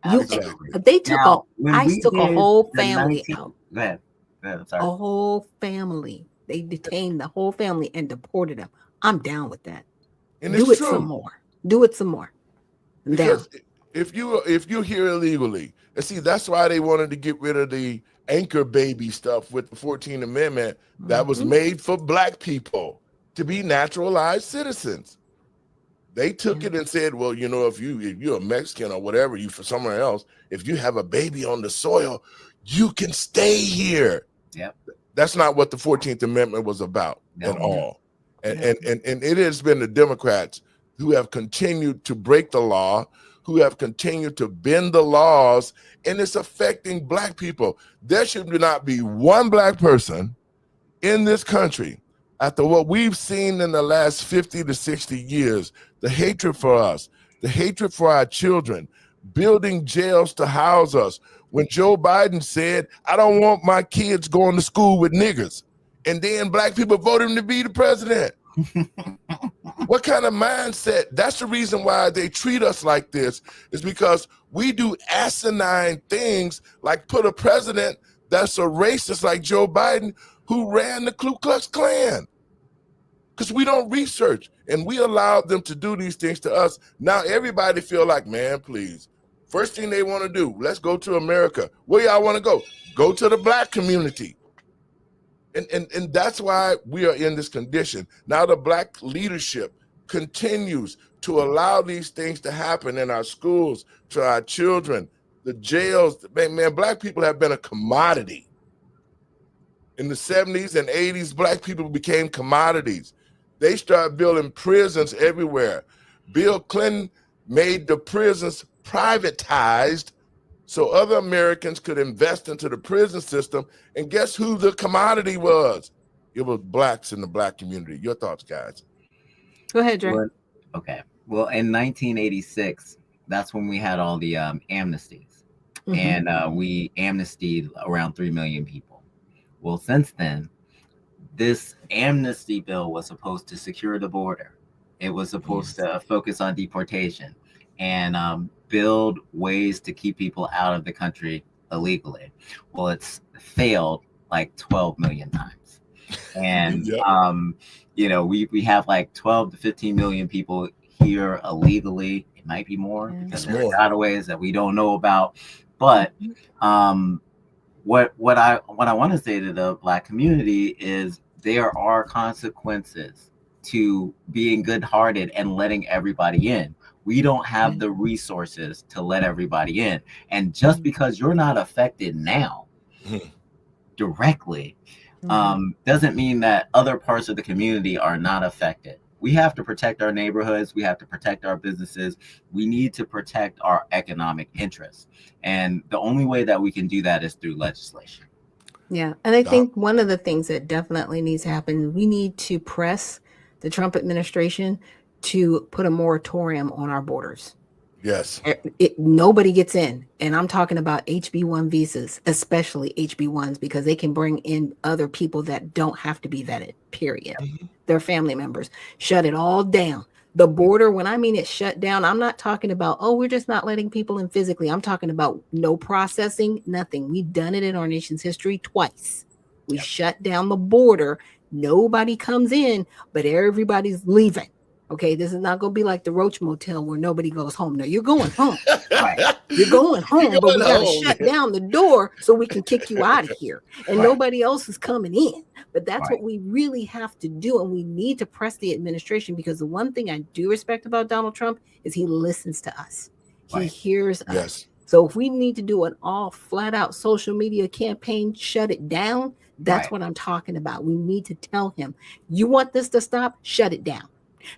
S7: They took took a whole family out.
S2: Go ahead. I'm sorry.
S7: A whole family. They detained the whole family and deported them. I'm down with that.
S1: And
S7: do it some more. Do it some more. I'm down.
S1: If you're here illegally, and see, that's why they wanted to get rid of the anchor baby stuff with the 14th Amendment that was made for Black people to be naturalized citizens. They took it and said, well, if you're a Mexican or whatever, you for somewhere else, if you have a baby on the soil, you can stay here.
S2: Yep.
S1: That's not what the 14th Amendment was about at all. And it has been the Democrats who have continued to break the law, who have continued to bend the laws, and it's affecting Black people. There should not be one Black person in this country, after what we've seen in the last 50 to 60 years, the hatred for us, the hatred for our children, building jails to house us. When Joe Biden said, I don't want my kids going to school with niggers, and then Black people voted him to be the president. What kind of mindset? That's the reason why they treat us like this, is because we do asinine things, like put a president that's a racist like Joe Biden, who ran the Ku Klux Klan. Because we don't research, and we allowed them to do these things to us. Now everybody feel like, man, please. First thing they want to do, let's go to America. Where y'all want to go? Go to the Black community. And that's why we are in this condition. Now the Black leadership continues to allow these things to happen in our schools, to our children, the jails. Man, black people have been a commodity. In the 70s and 80s, black people became commodities. They started building prisons everywhere. Bill Clinton made the prisons privatized so other Americans could invest into the prison system. And guess who the commodity was? It was blacks in the black community. Your thoughts, guys?
S7: Go ahead, Dre.
S2: Okay. Well, in 1986, that's when we had all the amnesties.
S7: Mhm.
S2: And we amnestied around 3 million people. Well, since then, this amnesty bill was supposed to secure the border. It was supposed to focus on deportation and build ways to keep people out of the country illegally. Well, it's failed like 12 million times. And, you know, we have like 12 to 15 million people here illegally. It might be more because there are gotaways that we don't know about. But what I want to say to the black community is there are consequences to being good-hearted and letting everybody in. We don't have the resources to let everybody in. And just because you're not affected now directly doesn't mean that other parts of the community are not affected. We have to protect our neighborhoods. We have to protect our businesses. We need to protect our economic interests. And the only way that we can do that is through legislation.
S7: Yeah. And I think one of the things that definitely needs to happen, we need to press the Trump administration to put a moratorium on our borders.
S1: Yes.
S7: Nobody gets in. And I'm talking about HB1 visas, especially HB1s, because they can bring in other people that don't have to be vetted, period. Their family members. Shut it all down. The border, when I mean it shut down, I'm not talking about, oh, we're just not letting people in physically. I'm talking about no processing, nothing. We've done it in our nation's history twice. We shut down the border. Nobody comes in, but everybody's leaving. Okay, this is not going to be like the Roach Motel where nobody goes home. No, you're going home. Right. You're going home, but we got to shut down the door so we can kick you out of here. And nobody else is coming in. But that's what we really have to do. And we need to press the administration, because the one thing I do respect about Donald Trump is he listens to us. He hears us. So if we need to do an all flat out social media campaign, shut it down, that's what I'm talking about. We need to tell him, you want this to stop? Shut it down.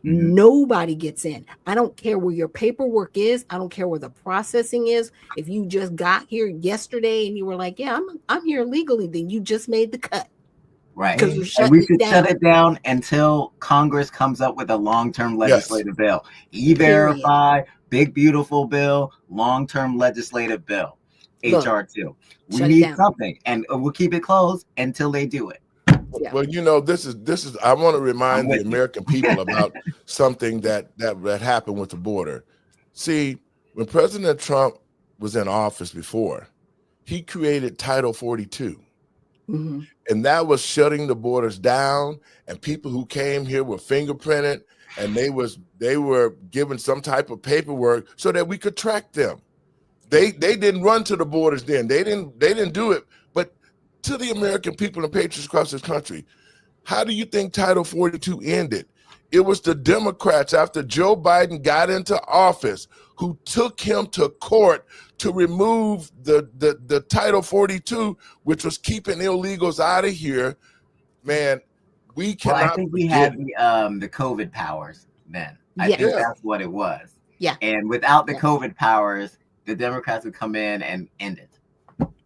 S7: Nobody gets in. I don't care where your paperwork is. I don't care where the processing is. If you just got here yesterday and you were like, yeah, I'm here legally, then you just made the cut.
S2: Right. And we should shut it down until Congress comes up with a long-term legislative bill. E-Verify, big, beautiful bill, long-term legislative bill, HR2. We need something, and we'll keep it closed until they do it.
S1: Well, you know, this is. I want to remind the American people about something that happened with the border. See, when President Trump was in office before, he created Title 42, and that was shutting the borders down. And people who came here were fingerprinted, and they were given some type of paperwork so that we could track them. They didn't run to the borders then. They didn't do it. But to the American people and patriots across this country, how do you think Title 42 ended? It was the Democrats, after Joe Biden got into office, who took him to court to remove the Title 42, which was keeping illegals out of here. Man, we cannot.
S2: Well, I think we had the COVID powers then. I think that's what it was.
S7: Yeah.
S2: And without the COVID powers, the Democrats would come in and end it.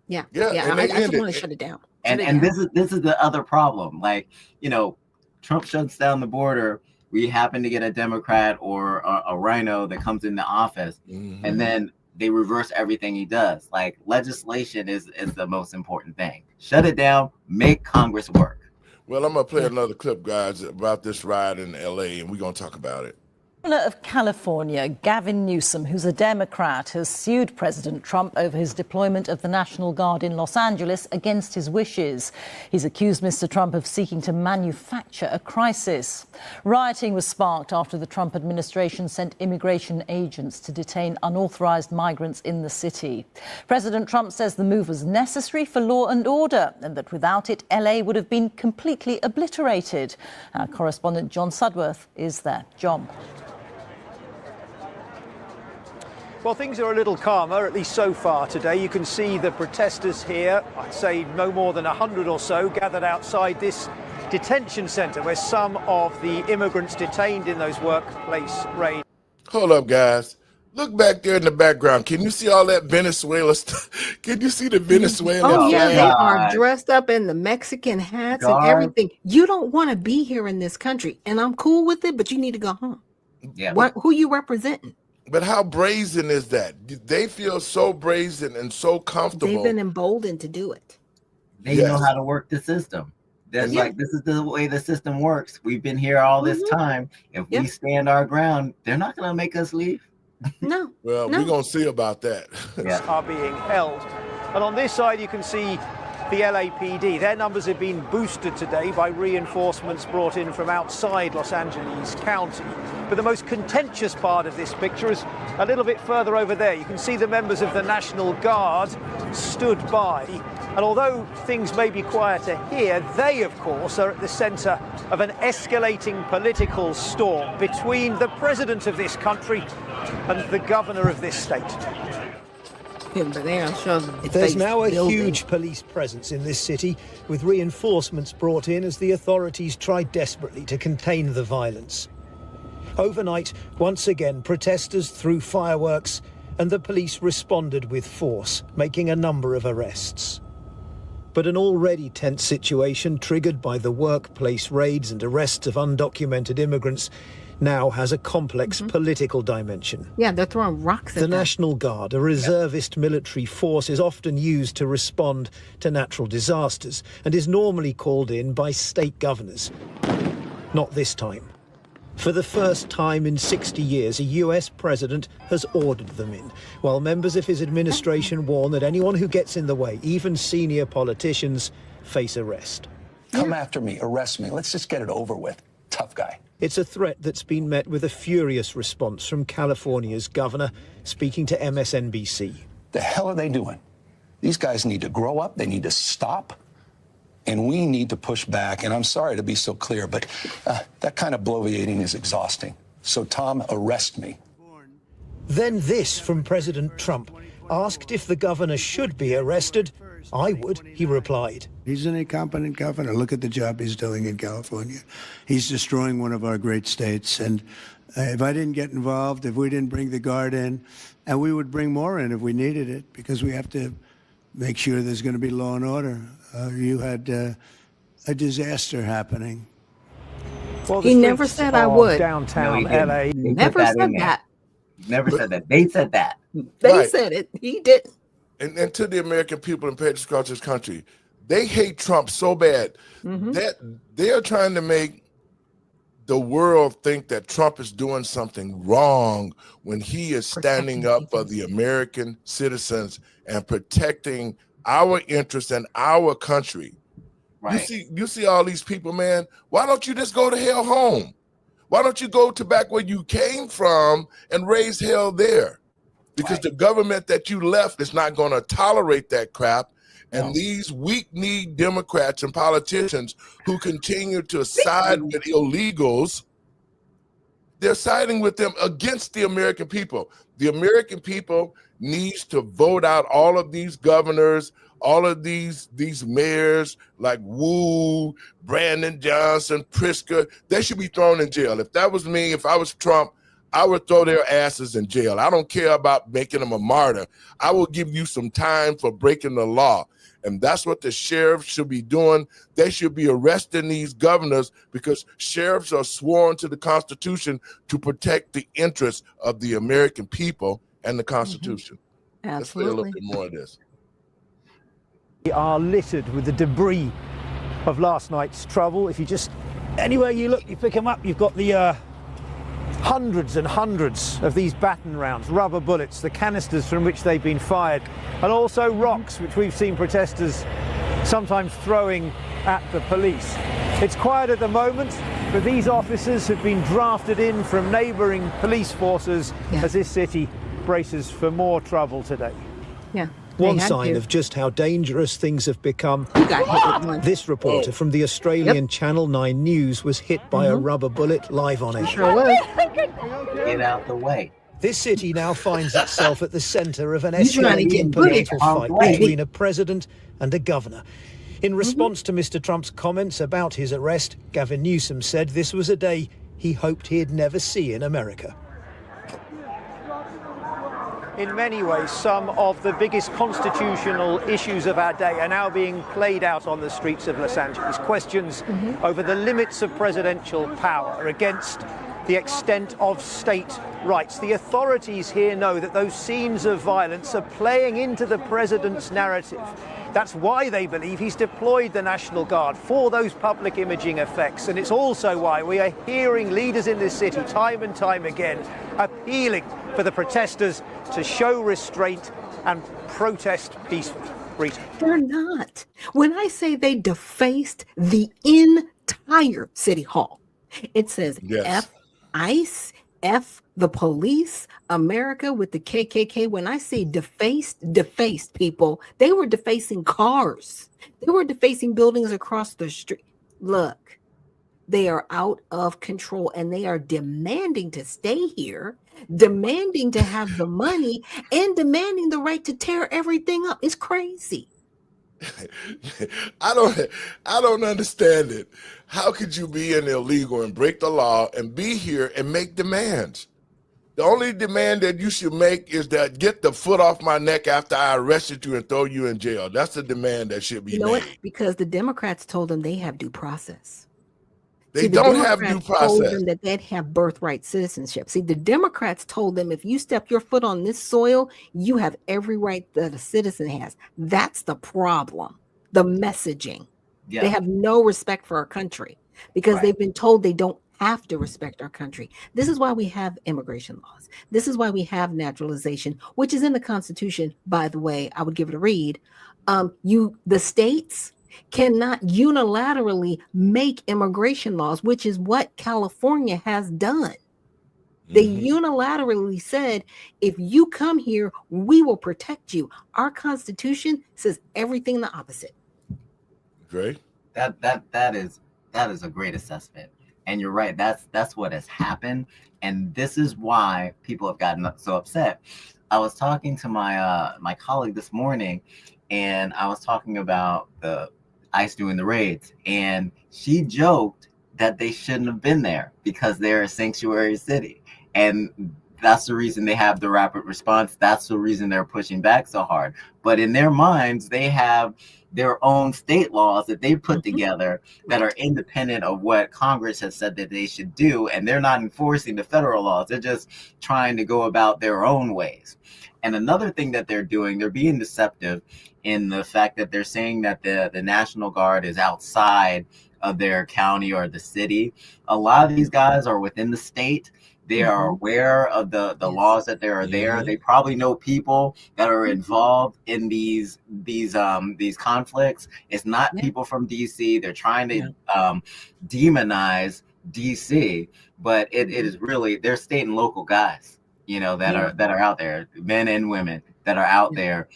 S7: Yeah.
S1: And
S7: I just want to shut it down.
S2: And this is the other problem. Like, you know, Trump shuts down the border. We happen to get a Democrat or a rhino that comes into office, and then they reverse everything he does. Like, legislation is the most important thing. Shut it down. Make Congress work.
S1: Well, I'm gonna play another clip, guys, about this riot in LA, and we're gonna talk about it.
S16: Governor of California, Gavin Newsom, who's a Democrat, has sued President Trump over his deployment of the National Guard in Los Angeles against his wishes. He's accused Mr. Trump of seeking to manufacture a crisis. Rioting was sparked after the Trump administration sent immigration agents to detain unauthorized migrants in the city. President Trump says the move was necessary for law and order, and that without it, LA would have been completely obliterated. Our correspondent John Sudworth is there. John.
S17: Well, things are a little calmer, at least so far today. You can see the protesters here, I'd say no more than 100 or so, gathered outside this detention centre where some of the immigrants detained in those workplace raids.
S1: Hold up, guys. Look back there in the background. Can you see all that Venezuela stuff? Can you see the Venezuelan
S7: Oh yeah,
S1: flag?
S7: they are dressed up in the Mexican hats and everything. You don't want to be here in this country, and I'm cool with it, but you need to go home.
S2: Yeah.
S7: Who you representing?
S1: But how brazen is that? They feel so brazen and so comfortable.
S7: They've been emboldened to do it.
S2: They know how to work the system. That's like, this is the way the system works. We've been here all this time. If we stand our ground, they're not going to make us leave.
S7: No.
S1: Well, we're going to see about that.
S17: Are being held. And on this side, you can see the LAPD. Their numbers have been boosted today by reinforcements brought in from outside Los Angeles County. But the most contentious part of this picture is a little bit further over there. You can see the members of the National Guard stood by. And although things may be quieter here, they, of course, are at the centre of an escalating political storm between the president of this country and the governor of this state.
S18: There's now a huge police presence in this city, with reinforcements brought in as the authorities try desperately to contain the violence. Overnight, once again, protesters threw fireworks and the police responded with force, making a number of arrests. But an already tense situation triggered by the workplace raids and arrests of undocumented immigrants now has a complex political dimension.
S7: Yeah, they're throwing rocks at
S18: The
S7: them.
S18: National Guard, a reservist military force, is often used to respond to natural disasters and is normally called in by state governors. Not this time. For the first time in 60 years, a US president has ordered them in, while members of his administration warn that anyone who gets in the way, even senior politicians, face arrest.
S19: Come after me, arrest me. Let's just get it over with. Tough guy.
S18: It's a threat that's been met with a furious response from California's governor, speaking to MSNBC.
S19: The hell are they doing? These guys need to grow up. They need to stop. And we need to push back. And I'm sorry to be so clear, but that kind of bloviating is exhausting. So, Tom, arrest me.
S18: Then this from President Trump. Asked if the governor should be arrested, I would, he replied.
S14: He's an incompetent governor. Look at the job he's doing in California. He's destroying one of our great states. And if I didn't get involved, if we didn't bring the Guard in, and we would bring more in if we needed it, because we have to make sure there's going to be law and order. You had a disaster happening.
S17: Well,
S7: He never said I would.
S17: Downtown
S2: No, he
S17: LA.
S2: didn't. He
S7: Never
S2: put that
S7: said
S2: in there.
S7: that.
S2: Never said that. They said that.
S7: They
S1: Right.
S7: said it. He didn't.
S1: And to the American people and patriots across this country, they hate Trump so bad that they are trying to make the world think that Trump is doing something wrong when he is standing up for the American citizens and protecting our interests and our country.
S2: Right.
S1: You see all these people, man. Why don't you just go to hell home? Why don't you go to back where you came from and raise hell there? Because the government that you left is not going to tolerate that crap. And these weak-kneed Democrats and politicians who continue to side with illegals, they're siding with them against the American people. The American people needs to vote out all of these governors, all of these mayors like Wu, Brandon Johnson, Pritzker. They should be thrown in jail. If that was me, if I was Trump, I would throw their asses in jail. I don't care about making them a martyr. I will give you some time for breaking the law. And that's what the sheriffs should be doing. They should be arresting these governors because sheriffs are sworn to the Constitution to protect the interests of the American people and the Constitution. Let's play a little bit more of this.
S17: We are littered with the debris of last night's trouble. If you just, anywhere you look, you pick them up, you've got the hundreds and hundreds of these baton rounds, rubber bullets, the canisters from which they've been fired, and also rocks, which we've seen protesters sometimes throwing at the police. It's quiet at the moment, but these officers have been drafted in from neighbouring police forces as this city braces for more trouble today.
S7: Yeah.
S18: One sign of just how dangerous things have become. This reporter from the Australian Channel 9 News was hit by a rubber bullet live on air.
S2: Get out the way.
S18: This city now finds itself at the centre of an
S7: You trying to
S18: escalating
S7: get Bush
S18: political
S7: out
S18: fight
S7: the way.
S18: between a president and a governor. In response to Mr. Trump's comments about his arrest, Gavin Newsom said this was a day he hoped he'd never see in America.
S17: In many ways, some of the biggest constitutional issues of our day are now being played out on the streets of Los Angeles. Questions over the limits of presidential power against the extent of state rights. The authorities here know that those scenes of violence are playing into the president's narrative. That's why they believe he's deployed the National Guard for those public imaging effects. And it's also why we are hearing leaders in this city time and time again appealing for the protesters to show restraint and protest peacefully. Rita.
S7: They're not. When I say they defaced the entire city hall, it says F ICE, F the police, America with the KKK. When I say defaced people, they were defacing cars. They were defacing buildings across the street. Look, they are out of control and they are demanding to stay here, demanding to have the money, and demanding the right to tear everything up. It's crazy.
S1: I don't understand it. How could you be an illegal and break the law and be here and make demands? The only demand that you should make is that get the foot off my neck after I arrested you and throw you in jail. That's the demand that should be
S7: You know
S1: made.
S7: what? Because the Democrats told them they have due process.
S1: They
S7: See, the
S1: don't have
S7: Democrats
S1: due
S7: told
S1: process.
S7: them that they'd have birthright citizenship. See, the Democrats told them if you step your foot on this soil, you have every right that a citizen has. That's the problem. The messaging.
S2: Yeah.
S7: They have no respect for our country because they've been told they don't have to respect our country. This is why we have immigration laws. This is why we have naturalization, which is in the Constitution, by the way. I would give it a read. The states cannot unilaterally make immigration laws, which is what California has done. They unilaterally said, if you come here, we will protect you. Our Constitution says everything the opposite.
S1: Great.
S2: That is a great assessment. And you're right. That's what has happened. And this is why people have gotten so upset. I was talking to my colleague this morning, and I was talking about the ICE doing the raids, and she joked that they shouldn't have been there because they're a sanctuary city. And that's the reason they have the rapid response. That's the reason they're pushing back so hard. But in their minds, they have their own state laws that they put together that are independent of what Congress has said that they should do. And they're not enforcing the federal laws. They're just trying to go about their own ways. And another thing that they're doing, they're being deceptive in the fact that they're saying that the National Guard is outside of their county or the city. A lot of these guys are within the state. They are aware of the laws that there are there. They probably know people that are involved in these conflicts. It's not people from DC. They're trying to demonize DC, but it is really they're state and local guys, that are out there, men and women that are out there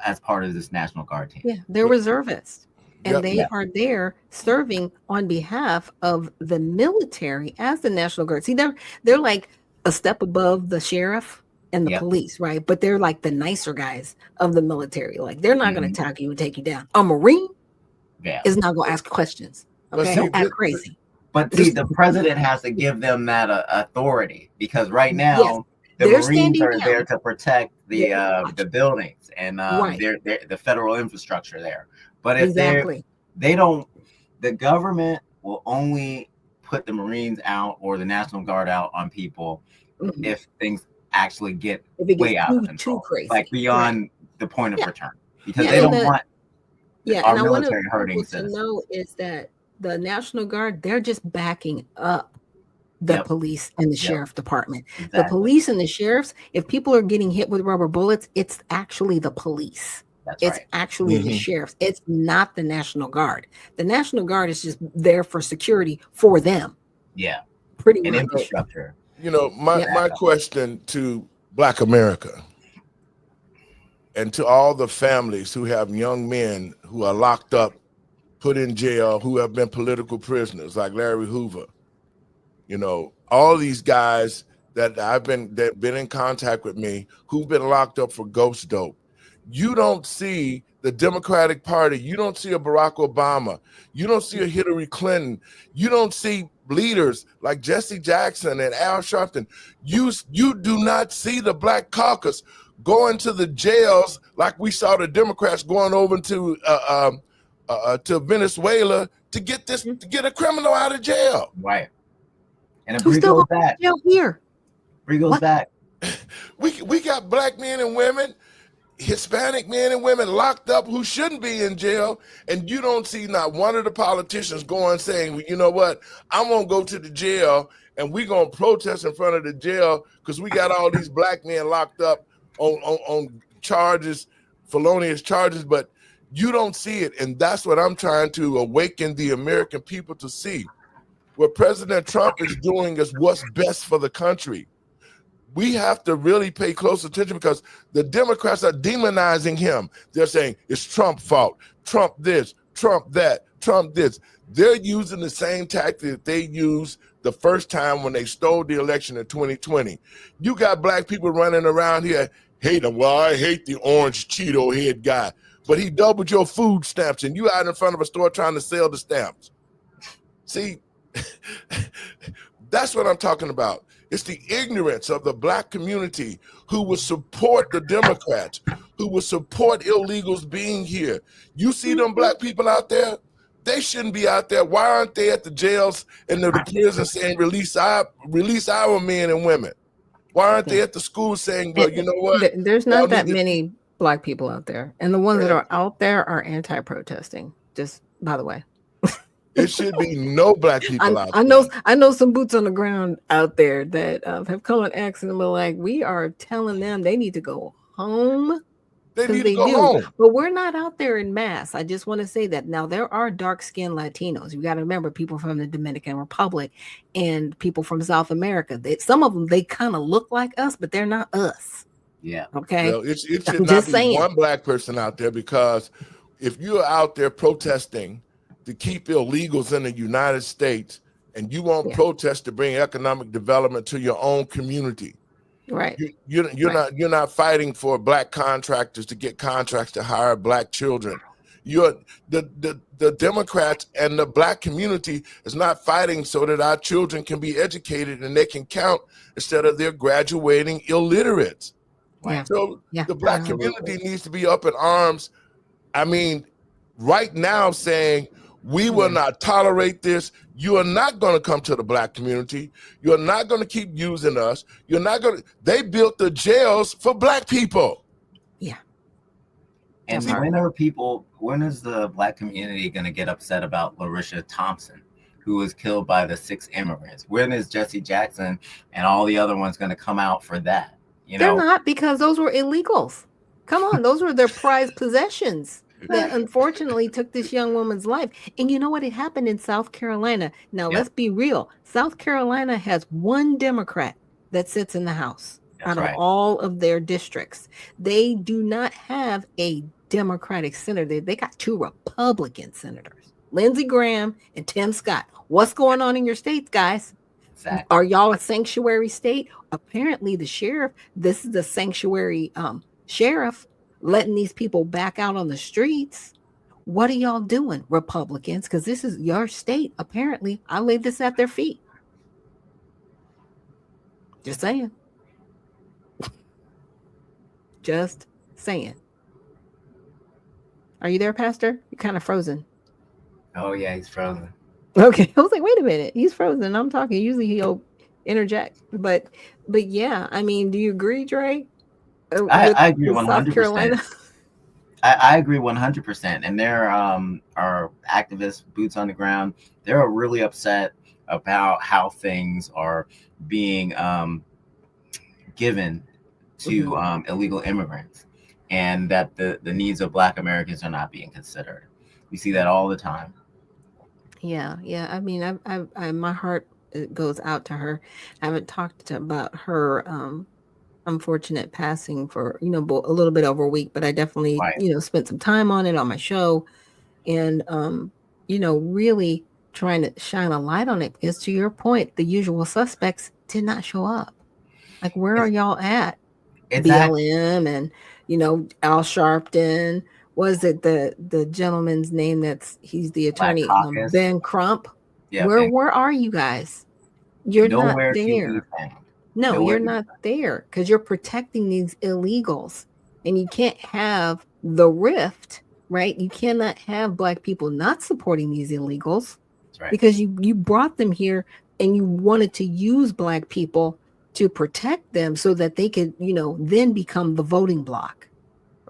S2: as part of this National Guard team.
S7: Yeah, they're reservists. And they are there serving on behalf of the military as the National Guard. See, they're like a step above the sheriff and the police, right? But they're like the nicer guys of the military. Like they're not going to attack you and take you down. A Marine is not going to ask questions. Okay, don't act crazy.
S2: But see, the president has to give them that authority because right now the Marines are there to protect the buildings and the federal infrastructure there. But if they don't, the government will only put the Marines out or the National Guard out on people if things actually get way out of control, crazy, like beyond the point of return, because they don't want our military hurting citizens.
S7: To know is that the National Guard, they're just backing up the police and the sheriff department. The police and the sheriffs, if people are getting hit with rubber bullets, it's actually the police. It's actually the sheriffs. It's not the National Guard. The National Guard is just there for security for them.
S2: Yeah.
S7: Pretty much.
S2: Infrastructure.
S1: My question to Black America and to all the families who have young men who are locked up, put in jail, who have been political prisoners like Larry Hoover, all these guys that been in contact with me who've been locked up for ghost dope. You don't see the Democratic Party. You don't see a Barack Obama. You don't see a Hillary Clinton. You don't see leaders like Jesse Jackson and Al Sharpton. You do not see the Black Caucus going to the jails like we saw the Democrats going over to Venezuela to get a criminal out of jail.
S2: Right. And
S7: Who's still back here?
S2: Bree goes back.
S1: We got Black men and women, Hispanic men and women locked up who shouldn't be in jail, and you don't see not one of the politicians going saying, well, you know what, I'm gonna go to the jail and we're gonna protest in front of the jail because we got all these Black men locked up on charges, felonious charges, but you don't see it. And that's what I'm trying to awaken the American people to see. What President Trump is doing is what's best for the country. We have to really pay close attention because the Democrats are demonizing him. They're saying it's Trump's fault. Trump this, Trump that, Trump this. They're using the same tactic that they used the first time when they stole the election in 2020. You got Black people running around here hating. Well, I hate the orange Cheeto head guy, but he doubled your food stamps and you out in front of a store trying to sell the stamps. See, that's what I'm talking about. It's the ignorance of the Black community who would support the Democrats, who would support illegals being here. You see them Black people out there? They shouldn't be out there. Why aren't they at the jails and the prisons saying release our men and women? Why aren't they at the schools saying, well, you know what?
S7: There's not that many Black people out there. And the ones that are out there are anti-protesting, just by the way.
S1: It should be no Black people out
S7: there. I know some boots on the ground out there that have come and asked and were like, we are telling them they need to go home.
S1: They need to go home.
S7: But we're not out there in mass. I just want to say that. Now, there are dark-skinned Latinos. You got to remember people from the Dominican Republic and people from South America. Some of them, they kind of look like us, but they're not us.
S2: Yeah.
S7: Okay.
S1: Well, it should not be one Black person out there, because if you're out there protesting to keep illegals in the United States and you won't protest to bring economic development to your own community,
S7: right?
S1: You're not fighting for Black contractors to get contracts to hire Black children. The Democrats and the Black community is not fighting so that our children can be educated and they can count instead of they're graduating illiterates.
S7: Yeah.
S1: So the Black community needs to be up in arms. I mean, right now saying, we will not tolerate this. You are not going to come to the Black community. You're not going to keep using us. You're not going to. They built the jails for Black people.
S7: Yeah.
S2: And when is the Black community going to get upset about Larisha Thompson, who was killed by the 6 immigrants? When is Jesse Jackson and all the other ones going to come out for that?
S7: They're not, because those were illegals. Come on, those were their prized possessions that unfortunately took this young woman's life. And you know what? It happened in South Carolina. Now, let's be real. South Carolina has one Democrat that sits in the House out of all of their districts. They do not have a Democratic senator. They got 2 Republican senators, Lindsey Graham and Tim Scott. What's going on in your states, guys?
S2: Exactly.
S7: Are y'all a sanctuary state? Apparently, the sheriff, this is the sanctuary sheriff, letting these people back out on the streets. What are y'all doing, Republicans? Because this is your state. Apparently, I lay this at their feet. Just saying. Just saying. Are you there, Pastor? You're kind of frozen.
S2: Oh, yeah, he's frozen.
S7: Okay. I was like, wait a minute. He's frozen. I'm talking. Usually he'll interject. But yeah, I mean, do you agree, Dre?
S2: I agree 100%. I agree 100%. And there are activists, boots on the ground. They're really upset about how things are being given to illegal immigrants, and that the needs of Black Americans are not being considered. We see that all the time.
S7: Yeah. I mean, I my heart goes out to her. I haven't talked about her unfortunate passing for a little bit over a week, but I definitely spent some time on it on my show, and really trying to shine a light on it, because to your point, the usual suspects did not show up. Like, where are y'all at?
S2: Exactly.
S7: BLM and, Al Sharpton. Was it the gentleman's name he's the
S2: Black
S7: attorney,
S2: Caucus.
S7: Ben Crump?
S2: Yeah,
S7: Where are you guys? You're not
S2: nowhere to be
S7: there.
S2: found.
S7: No,
S2: Nowhere
S7: you're
S2: to be
S7: not there because you're protecting these illegals, and you can't have the rift, right? You cannot have Black people not supporting these illegals.
S2: That's right.
S7: Because you brought them here and you wanted to use Black people to protect them so that they could, then become the voting bloc,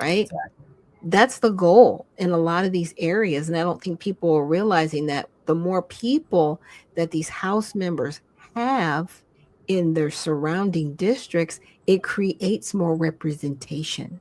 S7: right?
S2: Exactly.
S7: That's the goal in a lot of these areas. And I don't think people are realizing that the more people that these House members have in their surrounding districts, it creates more representation,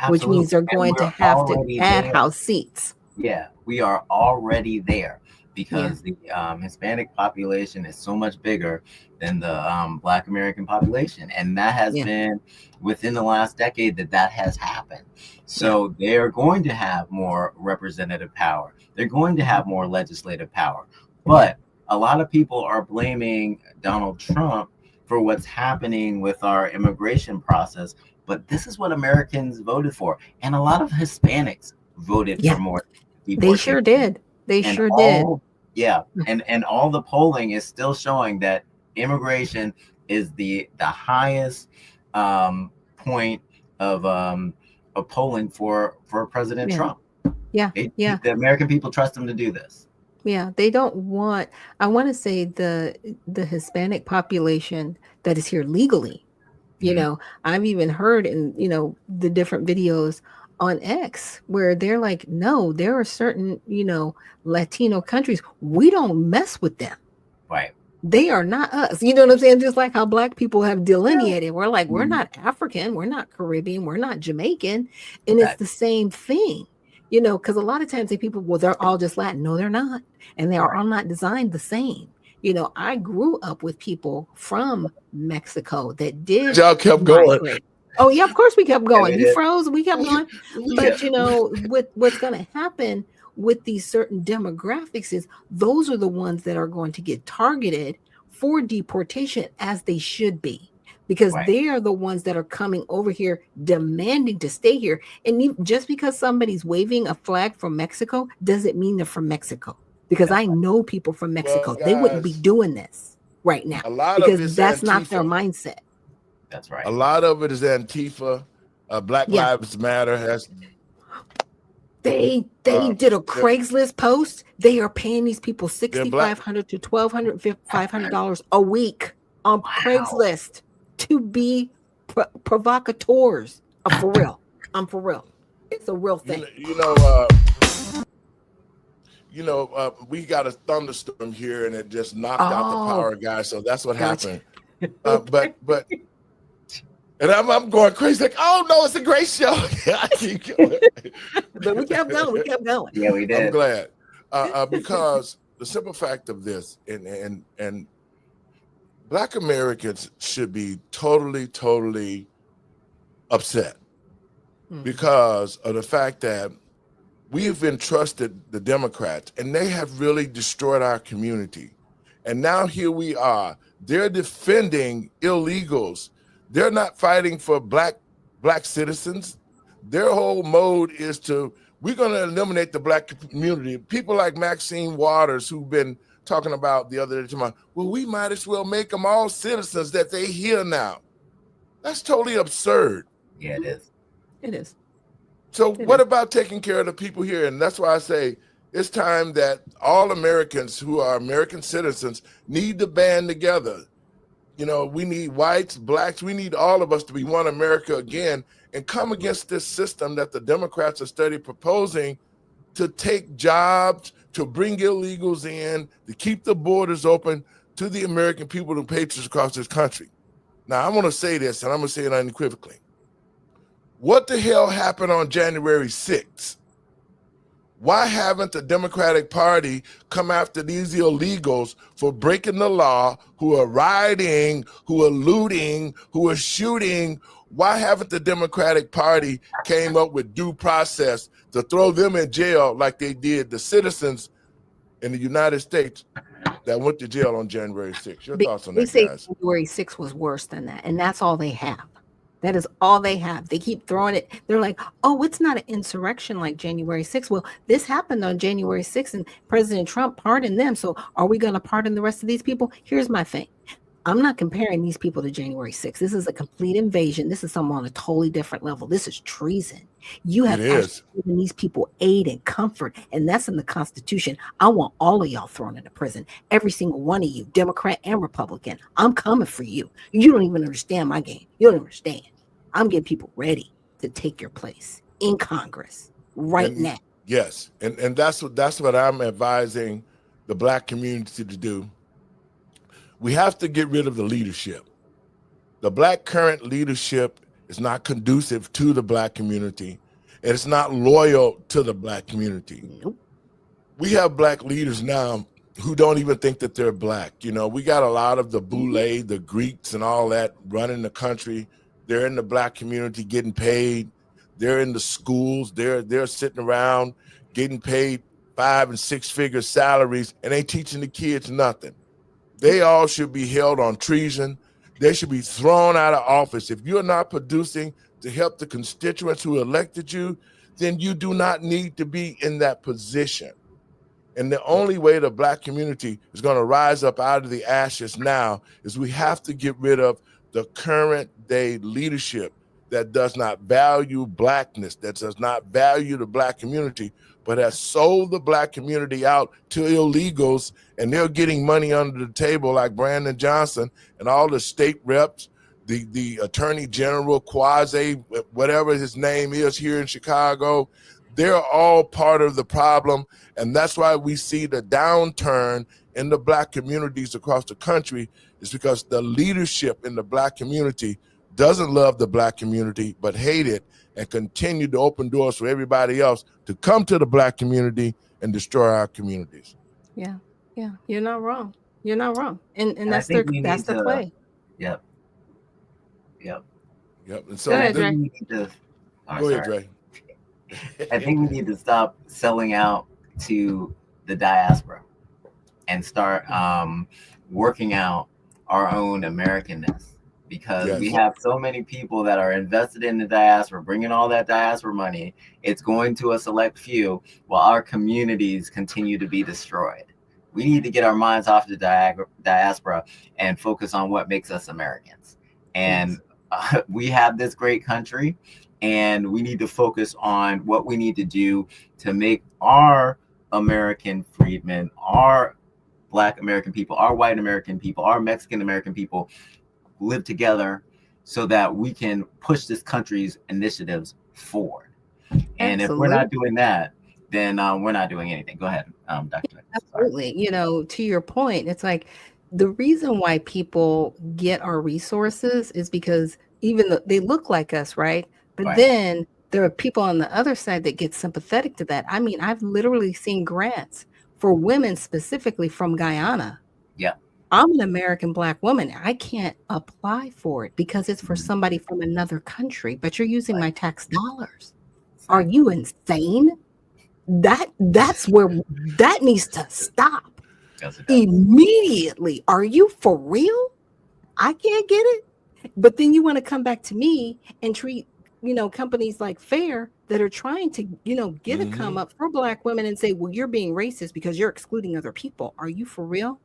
S7: which means they're going to have to add House seats.
S2: Yeah, we are already there because the Hispanic population is so much bigger than the Black American population. And that has been within the last decade that has happened. So they're going to have more representative power. They're going to have more legislative power. But a lot of people are blaming Donald Trump for what's happening with our immigration process. But this is what Americans voted for. And a lot of Hispanics voted for more deportation.
S7: They sure did. They sure did.
S2: Yeah. And all the polling is still showing that immigration is the highest point of polling for President Trump.
S7: Yeah.
S2: The American people trust him to do this.
S7: Yeah, they don't want, I want to say the Hispanic population that is here legally. I've even heard in, the different videos on X where they're like, no, there are certain, Latino countries, we don't mess with them.
S2: Right.
S7: They are not us. You know what I'm saying? Just like how Black people have delineated. We're like, we're not African, we're not Caribbean, we're not Jamaican. And it's the same thing. Because a lot of times people, well, they're all just Latin. No, they're not. And they are all not designed the same. I grew up with people from Mexico that did.
S1: Y'all kept going.
S7: Oh, yeah, of course we kept going. You froze, we kept going. But, what's going to happen with these certain demographics is those are the ones that are going to get targeted for deportation, as they should be. Because they are the ones that are coming over here demanding to stay here. And just because somebody's waving a flag from Mexico doesn't mean they're from Mexico. Because I know people from Mexico.
S1: Well, guys,
S7: they wouldn't be doing this right now. Because that's not their mindset.
S2: That's right.
S1: A lot of it is Antifa. Black Lives Matter has.
S7: They did a Craigslist post. They are paying these people $6,500 to $1,200, $500 a week on Craigslist to be provocateurs. I'm for real. For real. It's a real thing.
S1: We got a thunderstorm here, and it just knocked out the power guy. So that's what happened. But and I'm going crazy. Like, oh no, it's a great show. I keep going.
S7: But we kept going.
S2: Yeah, we did.
S1: I'm glad because the simple fact of this, and Black Americans should be totally upset because of the fact that we've entrusted the Democrats and they have really destroyed our community. And now here we are. They're defending illegals. They're not fighting for black citizens. Their whole mode is we're going to eliminate the Black community. People like Maxine Waters, who've been talking about the other day, well, we might as well make them all citizens that they here now. That's totally absurd.
S2: Yeah, it is.
S7: It is.
S1: So what about taking care of the people here? And that's why I say it's time that all Americans who are American citizens need to band together. We need whites, blacks, we need all of us to be one America again and come against this system that the Democrats are steady proposing to take jobs, to bring illegals in, to keep the borders open to the American people and patriots across this country. Now, I'm going to say this, and I'm going to say it unequivocally. What the hell happened on January 6th? Why haven't the Democratic Party come after these illegals for breaking the law, who are rioting, who are looting, who are shooting? Why haven't the Democratic Party came up with due process to throw them in jail like they did the citizens in the United States that went to jail on January 6th. Your thoughts on
S7: They
S1: that,
S7: say
S1: guys?
S7: January 6th was worse than that, and that's all they have. That is all they have. They keep throwing it. They're like, oh, it's not an insurrection like January 6th. Well, this happened on January 6th, and President Trump pardoned them. So are we going to pardon the rest of these people? Here's my thing. I'm not comparing these people to January 6th. This is a complete invasion. This is something on a totally different level. This is treason. You have actually given these people aid and comfort, and that's in the Constitution. I want all of y'all thrown into prison. Every single one of you, Democrat and Republican. I'm coming for you. You don't even understand my game. You don't understand. I'm getting people ready to take your place in Congress now.
S1: Yes, and that's what I'm advising the Black community to do. We have to get rid of the leadership. The Black current leadership is not conducive to the Black community, and it's not loyal to the Black community.
S7: Nope.
S1: We have Black leaders now who don't even think that they're Black. You know, we got a lot of the Boule, the Greeks and all that running the country. They're in the Black community getting paid. They're in the schools. They're sitting around getting paid 5 and 6 figure salaries, and they teaching the kids nothing. They all should be held on treason. They should be thrown out of office. If you're not producing to help the constituents who elected you, then you do not need to be in that position. And the only way the Black community is going to rise up out of the ashes now is we have to get rid of the current day leadership that does not value Blackness, that does not value the Black community, but has sold the Black community out to illegals, and they're getting money under the table like Brandon Johnson and all the state reps, the attorney general, Quasi, whatever his name is here in Chicago. They're all part of the problem, and that's why we see the downturn in the Black communities across the country, is because the leadership in the Black community doesn't love the Black community, but hate it and continue to open doors for everybody else to come to the Black community and destroy our communities.
S7: Yeah, you're not wrong. You're not wrong, and that's
S2: the
S7: play.
S2: Yep.
S1: And so
S7: go ahead, Dre.
S1: Go ahead, Dre.
S2: I think we need to stop selling out to the diaspora and start working out our own Americanness, because we have so many people that are invested in the diaspora, bringing all that diaspora money. It's going to a select few while our communities continue to be destroyed. We need to get our minds off the diaspora and focus on what makes us Americans. And we have this great country, and we need to focus on what we need to do to make our American freedmen, our Black American people, our white American people, our Mexican American people live together so that we can push this country's initiatives forward. And if we're not doing that, then we're not doing anything. Go ahead, Dr.
S7: Absolutely. You know, to your point, it's like the reason why people get our resources is because even though they look like us, right? But then there are people on the other side that get sympathetic to that. I mean, I've literally seen grants for women specifically from Guyana.
S2: Yeah.
S7: I'm an American Black woman. I can't apply for it because it's for somebody from another country, but you're using my tax dollars. Are you insane? That's where that needs to stop immediately. Are you for real? I can't get it. But then you want to come back to me and treat, companies like Fair that are trying to, get a come up for Black women and say, well, you're being racist because you're excluding other people. Are you for real?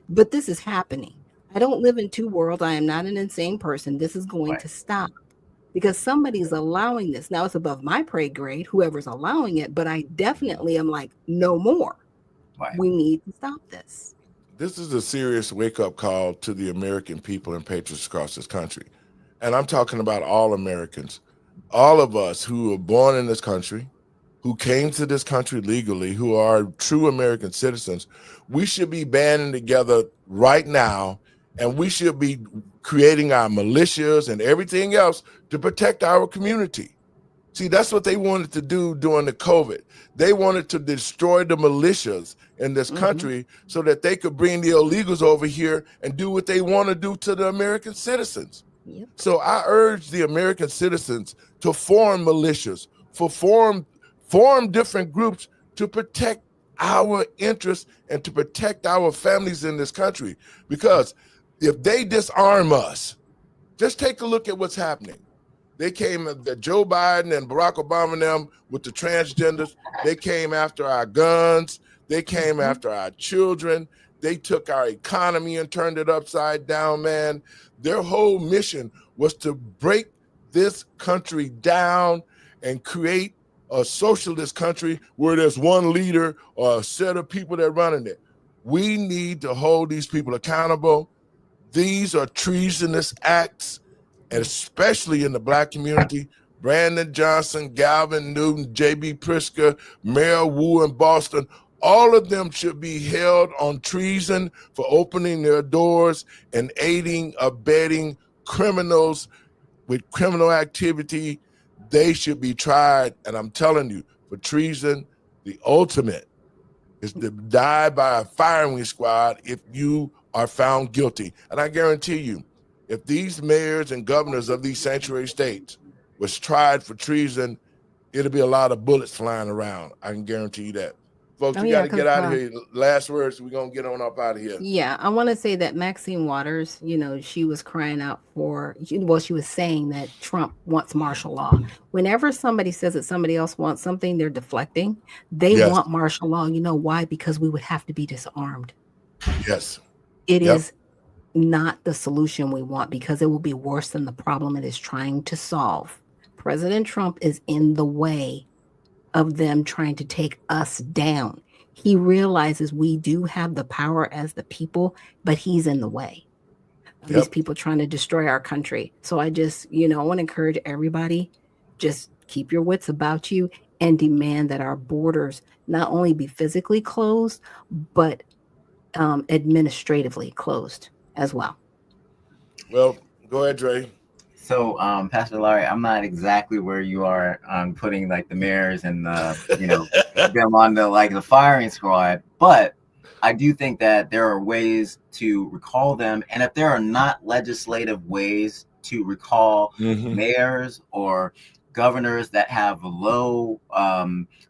S7: But this is happening. I don't live in two worlds. I am not an insane person. This is going to stop because somebody's allowing this. Now it's above my pay grade, whoever's allowing it, but I definitely am like, no more. We need to stop this.
S1: This is a serious wake-up call to the American people and patriots across this country. And I'm talking about all Americans, all of us who were born in this country, who came to this country legally, who are true American citizens. We should be banding together right now, and we should be creating our militias and everything else to protect our community. See, that's what they wanted to do during the COVID. They wanted to destroy the militias in this country so that they could bring the illegals over here and do what they want to do to the American citizens.
S7: Yep.
S1: So I urge the American citizens to form militias, form different groups to protect our interests and to protect our families in this country. Because if they disarm us, just take a look at what's happening. They came, Joe Biden and Barack Obama and them with the transgenders, they came after our guns, they came after our children, they took our economy and turned it upside down, man. Their whole mission was to break this country down and create a socialist country where there's one leader or a set of people that running it. We need to hold these people accountable. These are treasonous acts, and especially in the Black community. Brandon Johnson, Galvin Newton, J.B. Pritzker, Mayor Wu in Boston, all of them should be held on treason for opening their doors and aiding, abetting criminals with criminal activity. They should be tried. And I'm telling you, for treason, the ultimate is to die by a firing squad if you are found guilty. And I guarantee you, if these mayors and governors of these sanctuary states was tried for treason, it'll be a lot of bullets flying around. I can guarantee you that. Folks, you got to get out of here. Last words, we're going to get on up out of here.
S7: Yeah, I want to say that Maxine Waters, she was crying out for, she was saying that Trump wants martial law. Whenever somebody says that somebody else wants something, they're deflecting. They want martial law. You know why? Because we would have to be disarmed.
S1: Yes.
S7: It is not the solution we want, because it will be worse than the problem it is trying to solve. President Trump is in the way of them trying to take us down. He realizes we do have the power as the people, but he's in the way of these people trying to destroy our country. So I just, I want to encourage everybody, just keep your wits about you and demand that our borders not only be physically closed, but administratively closed as well.
S1: Well, go ahead, Dre.
S2: So, Pastor Larry, I'm not exactly where you are on putting like the mayors and them on the firing squad, but I do think that there are ways to recall them, and if there are not legislative ways to recall mayors or governors that have low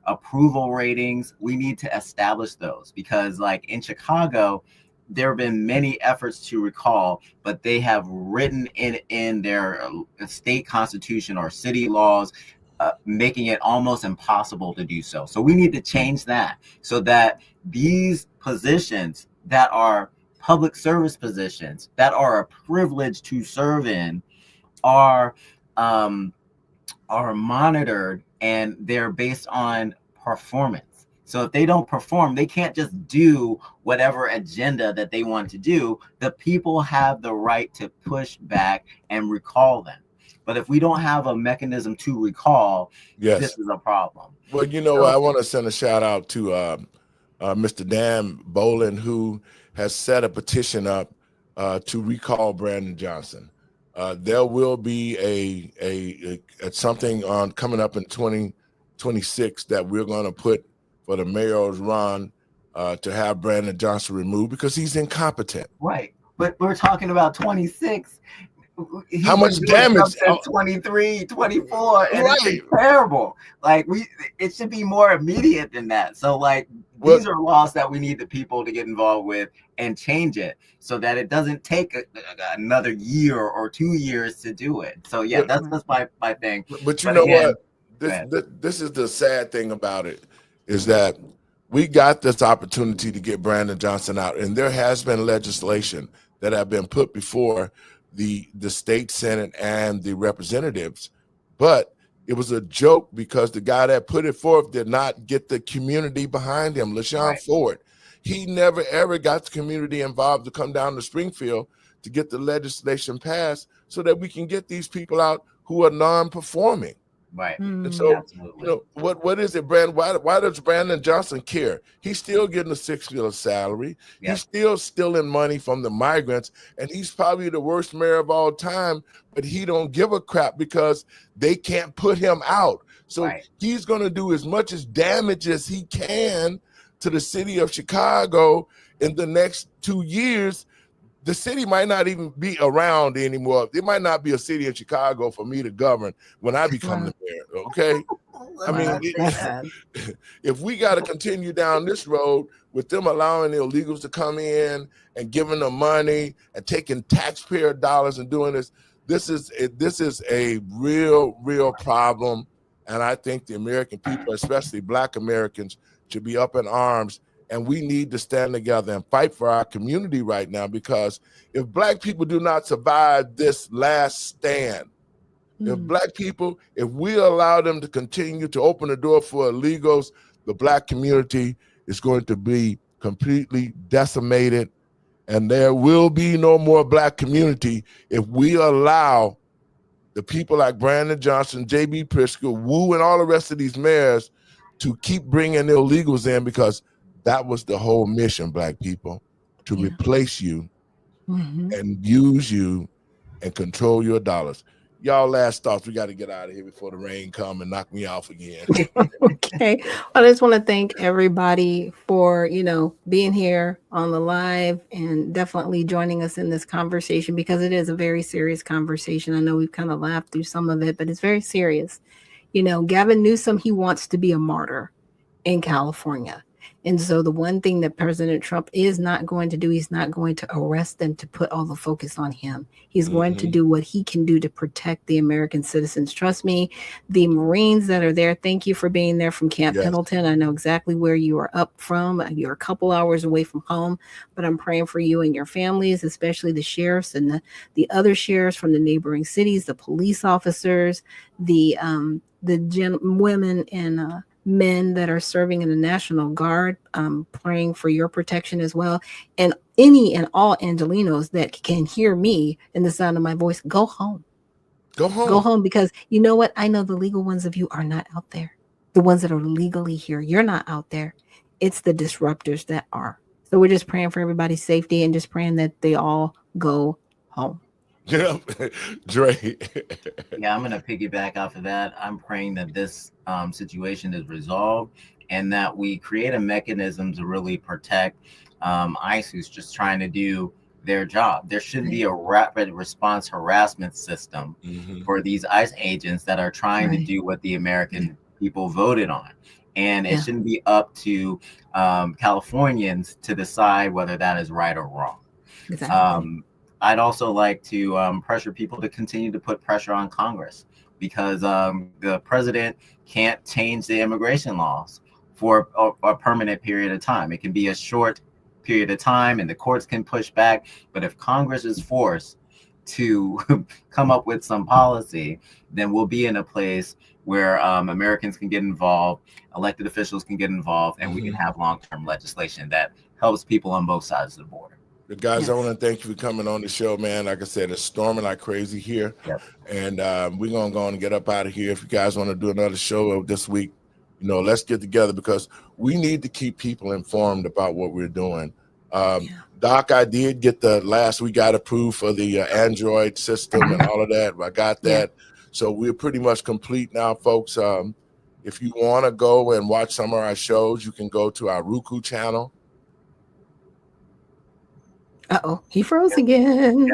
S2: approval ratings, we need to establish those, because like in Chicago, there have been many efforts to recall, but they have written in their state constitution or city laws, making it almost impossible to do so. So we need to change that so that these positions that are public service positions, that are a privilege to serve in, are monitored, and they're based on performance. So if they don't perform, they can't just do whatever agenda that they want to do. The people have the right to push back and recall them. But if we don't have a mechanism to recall, this is a problem.
S1: Well, I want to send a shout out to Mr. Dan Bolin, who has set a petition up to recall Brandon Johnson. There will be a something on coming up in 2026 that we're going to put for the mayor's run to have Brandon Johnson removed because he's incompetent.
S2: Right. But we're talking about 26.
S1: How much damage?
S2: 23, 24, and it's terrible. Like it should be more immediate than that. So these are laws that we need the people to get involved with and change it so that it doesn't take another year or 2 years to do it. So that's my thing.
S1: But you know what? This is the sad thing about it, is that we got this opportunity to get Brandon Johnson out, and there has been legislation that have been put before the state Senate and the representatives, but it was a joke because the guy that put it forth did not get the community behind him. LaShawn Ford, he never ever got the community involved to come down to Springfield to get the legislation passed so that we can get these people out who are non-performing.
S2: Right.
S1: And so, what is it, Brandon? Why does Brandon Johnson care? He's still getting a $6 salary. He's still stealing money from the migrants, and he's probably the worst mayor of all time, but he don't give a crap because they can't put him out. So he's going to do as much as damage as he can to the city of Chicago in the next 2 years. the city might not even be around anymore. It might not be a city in Chicago for me to govern when I become the mayor. Okay. I mean, if we got to continue down this road with them allowing the illegals to come in and giving them money and taking taxpayer dollars and doing this, this is a real problem. And I think the American people, especially Black Americans, should be up in arms. And we need to stand together and fight for our community right now, because if Black people do not survive this last stand, if Black people, if we allow them to continue to open the door for illegals, the Black community is going to be completely decimated, and there will be no more Black community if we allow the people like Brandon Johnson, J.B. Pritzker, Wu, and all the rest of these mayors to keep bringing illegals in, because that was the whole mission, Black people, to replace you and use you and control your dollars. Y'all last thoughts. We got to get out of here before the rain come and knock me off again.
S7: Okay. I just want to thank everybody for, being here on the live and definitely joining us in this conversation, because it is a very serious conversation. I know we've kind of laughed through some of it, but it's very serious. Gavin Newsom, he wants to be a martyr in California. And so the one thing that President Trump is not going to do, he's not going to arrest them to put all the focus on him. He's going to do what he can do to protect the American citizens. Trust me, the Marines that are there, thank you for being there from Camp Pendleton. I know exactly where you are up from. You're a couple hours away from home, but I'm praying for you and your families, especially the sheriffs and the other sheriffs from the neighboring cities, the police officers, the women and men that are serving in the National Guard. Praying for your protection as well. And any and all Angelinos that can hear me in the sound of my voice, go home.
S1: Go home.
S7: Go home, because you know what? I know the legal ones of you are not out there. The ones that are legally here, you're not out there. It's the disruptors that are. So we're just praying for everybody's safety and just praying that they all go home.
S1: Yeah, Dre.
S2: Yeah, I'm going to piggyback off of that. I'm praying that this situation is resolved and that we create a mechanism to really protect ICE, who's just trying to do their job. There shouldn't be a rapid response harassment system for these ICE agents that are trying to do what the American people voted on. And it shouldn't be up to Californians to decide whether that is right or wrong.
S7: Exactly.
S2: I'd also like to pressure people to continue to put pressure on Congress, because the president can't change the immigration laws for a permanent period of time. It can be a short period of time and the courts can push back. But if Congress is forced to come up with some policy, then we'll be in a place where Americans can get involved, elected officials can get involved, and we can have long-term legislation that helps people on both sides of the border.
S1: Guys, I want to thank you for coming on the show, man. Like I said, it's storming like crazy here. And we're going to go on and get up out of here. If you guys want to do another show this week, let's get together, because we need to keep people informed about what we're doing. Doc, I did get we got approved for the Android system and all of that. I got that. So we're pretty much complete now, folks. If you want to go and watch some of our shows, you can go to our Roku channel.
S7: Uh-oh, he froze again.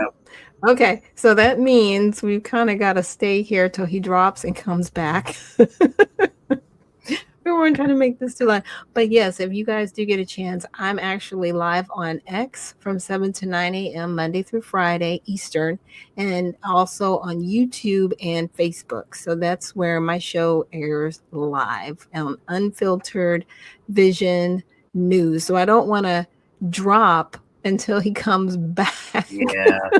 S7: Okay, so that means we've kind of got to stay here till he drops and comes back. We weren't trying to make this too long. But yes, if you guys do get a chance, I'm actually live on X from 7 to 9 a.m. Monday through Friday Eastern, and also on YouTube and Facebook. So that's where my show airs live on Unfiltered Vision News. So I don't want to drop until he comes back.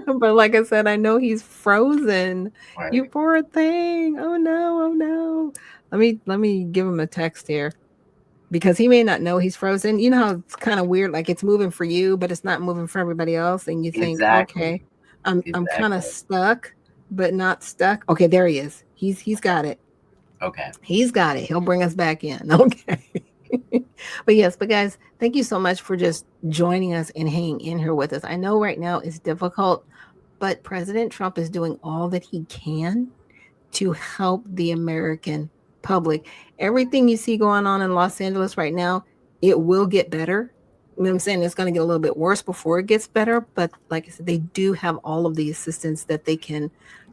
S7: But like I said, I know he's frozen. You poor thing. Oh no. Let me give him a text here, because he may not know he's frozen. You know how it's kind of weird, like it's moving for you, but it's not moving for everybody else. And you think, okay, I'm kind of stuck, but not stuck. Okay, there he is. He's got it.
S2: Okay.
S7: He's got it. He'll bring us back in. Okay. But guys, thank you so much for just joining us and hanging in here with us. I know right now it's difficult, but President Trump is doing all that he can to help the American public. Everything you see going on in Los Angeles right now, it will get better. You know what I'm saying? It's going to get a little bit worse before it gets better. But like I said, they do have all of the assistance that they can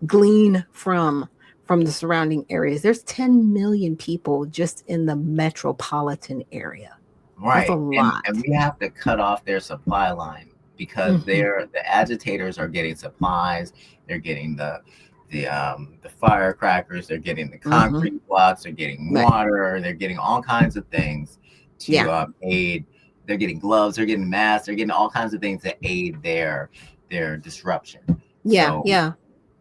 S7: glean from the surrounding areas. There's 10 million people just in the metropolitan area.
S2: Right.
S7: That's a lot.
S2: And we have to cut off their supply line because the agitators are getting supplies. They're getting the firecrackers. They're getting the concrete blocks. They're getting water. They're getting all kinds of things to aid. They're getting gloves. They're getting masks. They're getting all kinds of things to aid their disruption.
S7: Yeah,
S2: So
S7: yeah.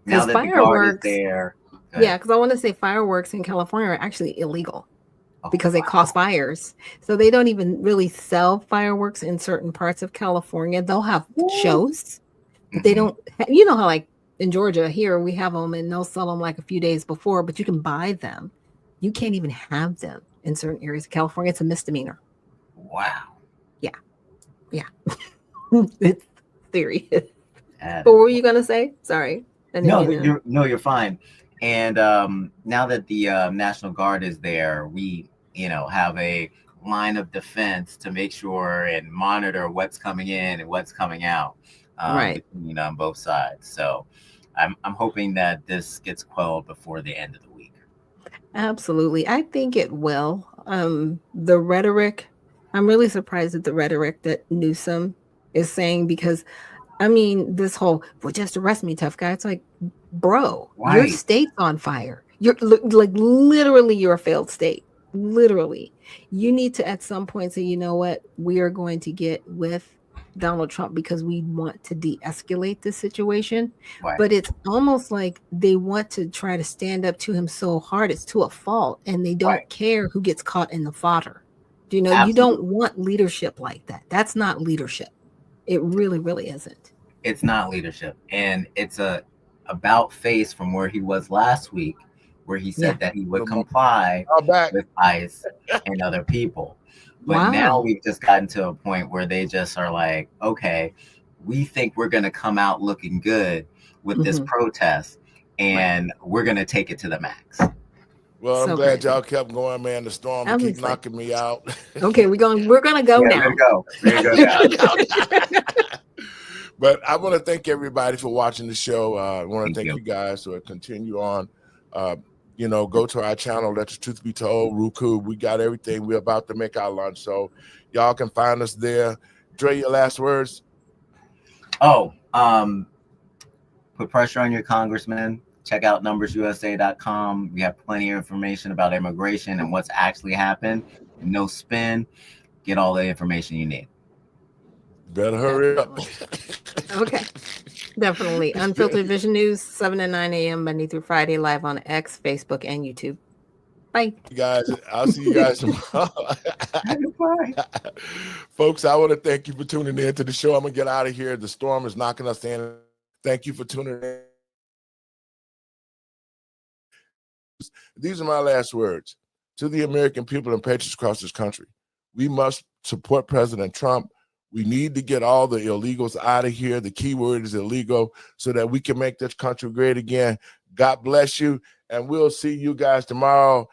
S2: now that the guard is there.
S7: Yeah, because I want to say fireworks in California are actually illegal because they cause fires. So they don't even really sell fireworks in certain parts of California. They'll have shows, but they don't. You know how like in Georgia here we have them and they'll sell them like a few days before, but you can buy them. You can't even have them in certain areas of California. It's a misdemeanor.
S2: Wow.
S7: Yeah. It's serious. But what were you gonna say? Sorry.
S2: No, you're fine. And now that the National Guard is there, we have a line of defense to make sure and monitor what's coming in and what's coming out, between on both sides. So I'm hoping that this gets quelled before the end of the week.
S7: Absolutely. I think it will. The rhetoric, I'm really surprised at the rhetoric that Newsom is saying because, I mean, this whole, well, just arrest me, tough guy. It's like, bro, your state's on fire. You're like literally you're a failed state. Literally. You need to at some point say, you know what, we are going to get with Donald Trump because we want to de-escalate this situation. But it's almost like they want to try to stand up to him so hard it's to a fault and they don't care who gets caught in the fodder. You know, you don't want leadership like that. That's not leadership. It really, really isn't.
S2: It's not leadership. And it's a about face from where he was last week, where he said that he would comply with ICE and other people. But now we've just gotten to a point where they just are like, okay, we think we're going to come out looking good with this protest and we're going to take it to the max.
S1: Well, I'm glad y'all kept going, man. The storm keep knocking me out.
S7: Okay, we're gonna go now.
S2: We're gonna go.
S1: But I want to thank everybody for watching the show. I want to thank you guys for continue on. Go to our channel, Let the Truth Be Told, Roku. We got everything. We're about to make our lunch, so y'all can find us there. Dre, your last words?
S2: Put pressure on your congressman. Check out numbersusa.com. We have plenty of information about immigration and what's actually happened. No spin. Get all the information you need.
S1: Better hurry up.
S7: Okay. Definitely. Unfiltered Vision News, 7 to 9 a.m. Monday through Friday, live on X, Facebook, and YouTube. Bye.
S1: You guys, I'll see you guys tomorrow. Folks, I want to thank you for tuning in to the show. I'm going to get out of here. The storm is knocking us in. Thank you for tuning in. These are my last words. To the American people and patriots across this country, we must support President Trump. We need to get all the illegals out of here. The key word is illegal, so that we can make this country great again. God bless you, and we'll see you guys tomorrow.